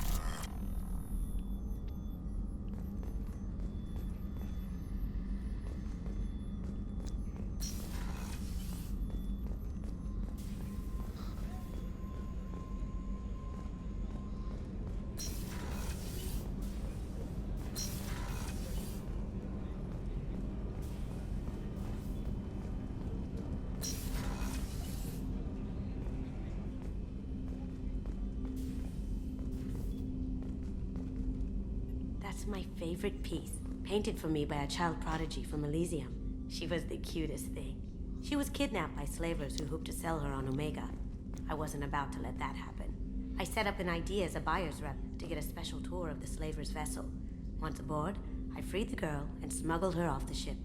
Speaker 10: That's my favorite piece, painted for me by a child prodigy from Elysium. She was the cutest thing. She was kidnapped by slavers who hoped to sell her on Omega. I wasn't about to let that happen. I set up an idea as a buyer's rep to get a special tour of the slaver's vessel. Once aboard, I freed the girl and smuggled her off the ship.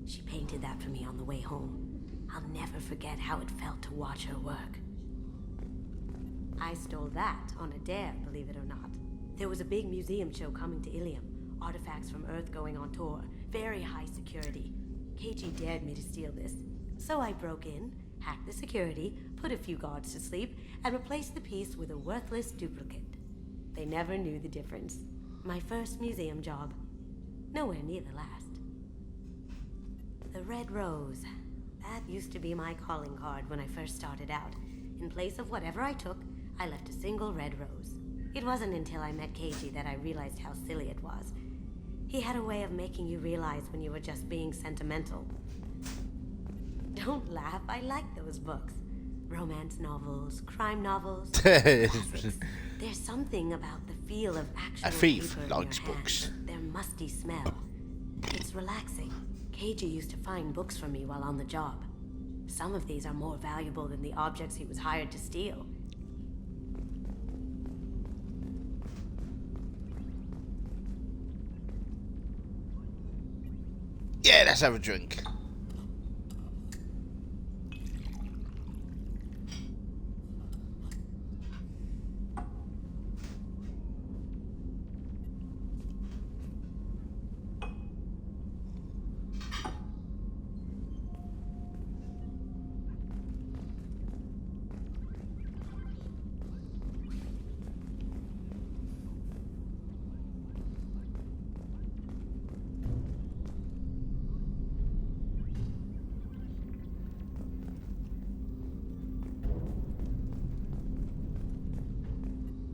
Speaker 10: She painted that for me on the way home. I'll never forget how it felt to watch her work. I stole that on a dare, believe it or not. There was a big museum show coming to Ilium. Artifacts from Earth going on tour. Very high security. KG dared me to steal this. So I broke in, hacked the security, put a few guards to sleep, and replaced the piece with a worthless duplicate. They never knew the difference. My first museum job. Nowhere near the last. The Red Rose. That used to be my calling card when I first started out. In place of whatever I took, I left a single red rose. It wasn't until I met KG that I realized how silly it was. He had a way of making you realize when you were just being sentimental. Don't laugh, I like those books. Romance novels, crime novels, classics. There's something about the feel of actual
Speaker 1: A thief
Speaker 10: paper in
Speaker 1: likes
Speaker 10: your
Speaker 1: books.
Speaker 10: hands. They're musty smell. It's relaxing. Keiji used to find books for me while on the job. Some of these are more valuable than the objects he was hired to steal.
Speaker 1: Yeah, let's have a drink.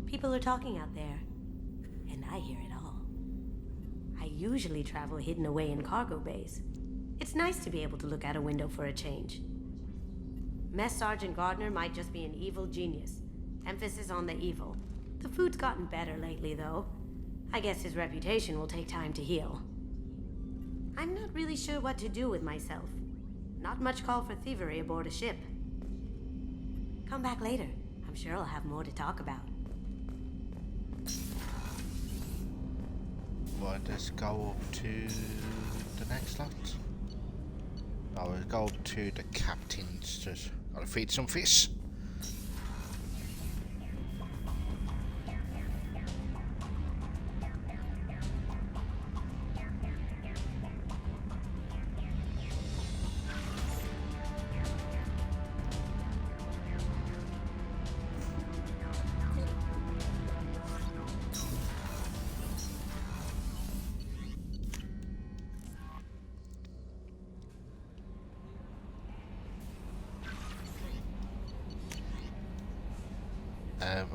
Speaker 10: People are talking out there, and I hear it all. I usually travel hidden away in cargo bays. It's nice to be able to look out a window for a change. Mess Sergeant Gardner might just be an evil genius. Emphasis on the evil. The food's gotten better lately, though. I guess his reputation will take time to heal. I'm not really sure what to do with myself. Not much call for thievery aboard a ship. Come back later. I'm sure I'll have more to talk about.
Speaker 1: Right, let's go up to the next lot. I will go up to the captain's. Just gotta feed some fish.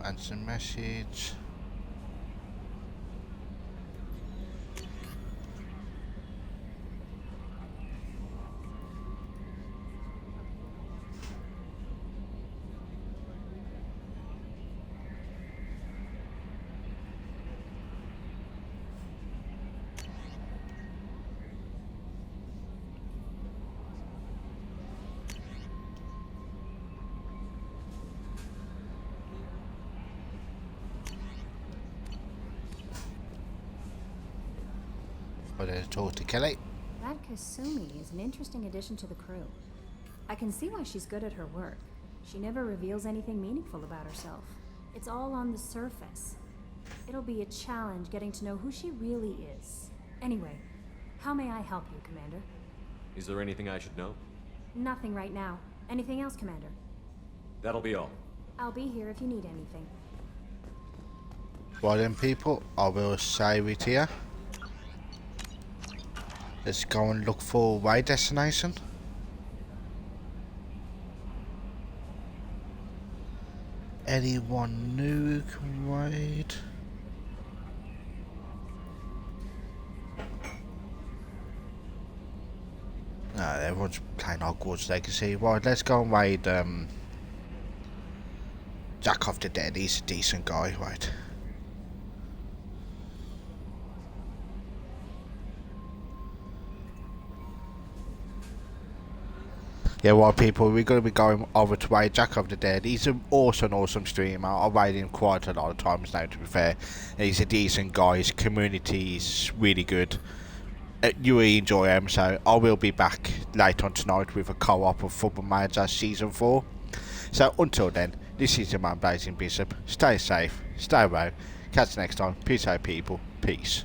Speaker 1: Answer message. Talk to Kelly.
Speaker 13: That Kasumi is an interesting addition to the crew. I can see why she's good at her work. She never reveals anything meaningful about herself. It's all on the surface. It'll be a challenge getting to know who she really is. Anyway, how may I help you, Commander?
Speaker 7: Is there anything I should know?
Speaker 13: Nothing right now. Anything else, Commander?
Speaker 7: That'll be all.
Speaker 13: I'll be here if you need anything.
Speaker 1: Well then, people, I will save it here. Let's go and look for my destination. Anyone new who can ride? No, everyone's playing Hogwarts Legacy. Right, let's go and raid Jack of the Dead. He's a decent guy, right? Yeah, well, people, we're going to be going over to raid Jack of the Dead. He's an awesome streamer. I've raided him quite a lot of times now, to be fair. He's a decent guy. His community is really good. You will enjoy him, so I will be back later on tonight with a co-op of Football Manager Season 4. So until then, this is your man Blazing Bishop. Stay safe, stay well. Catch you next time. Peace out, people. Peace.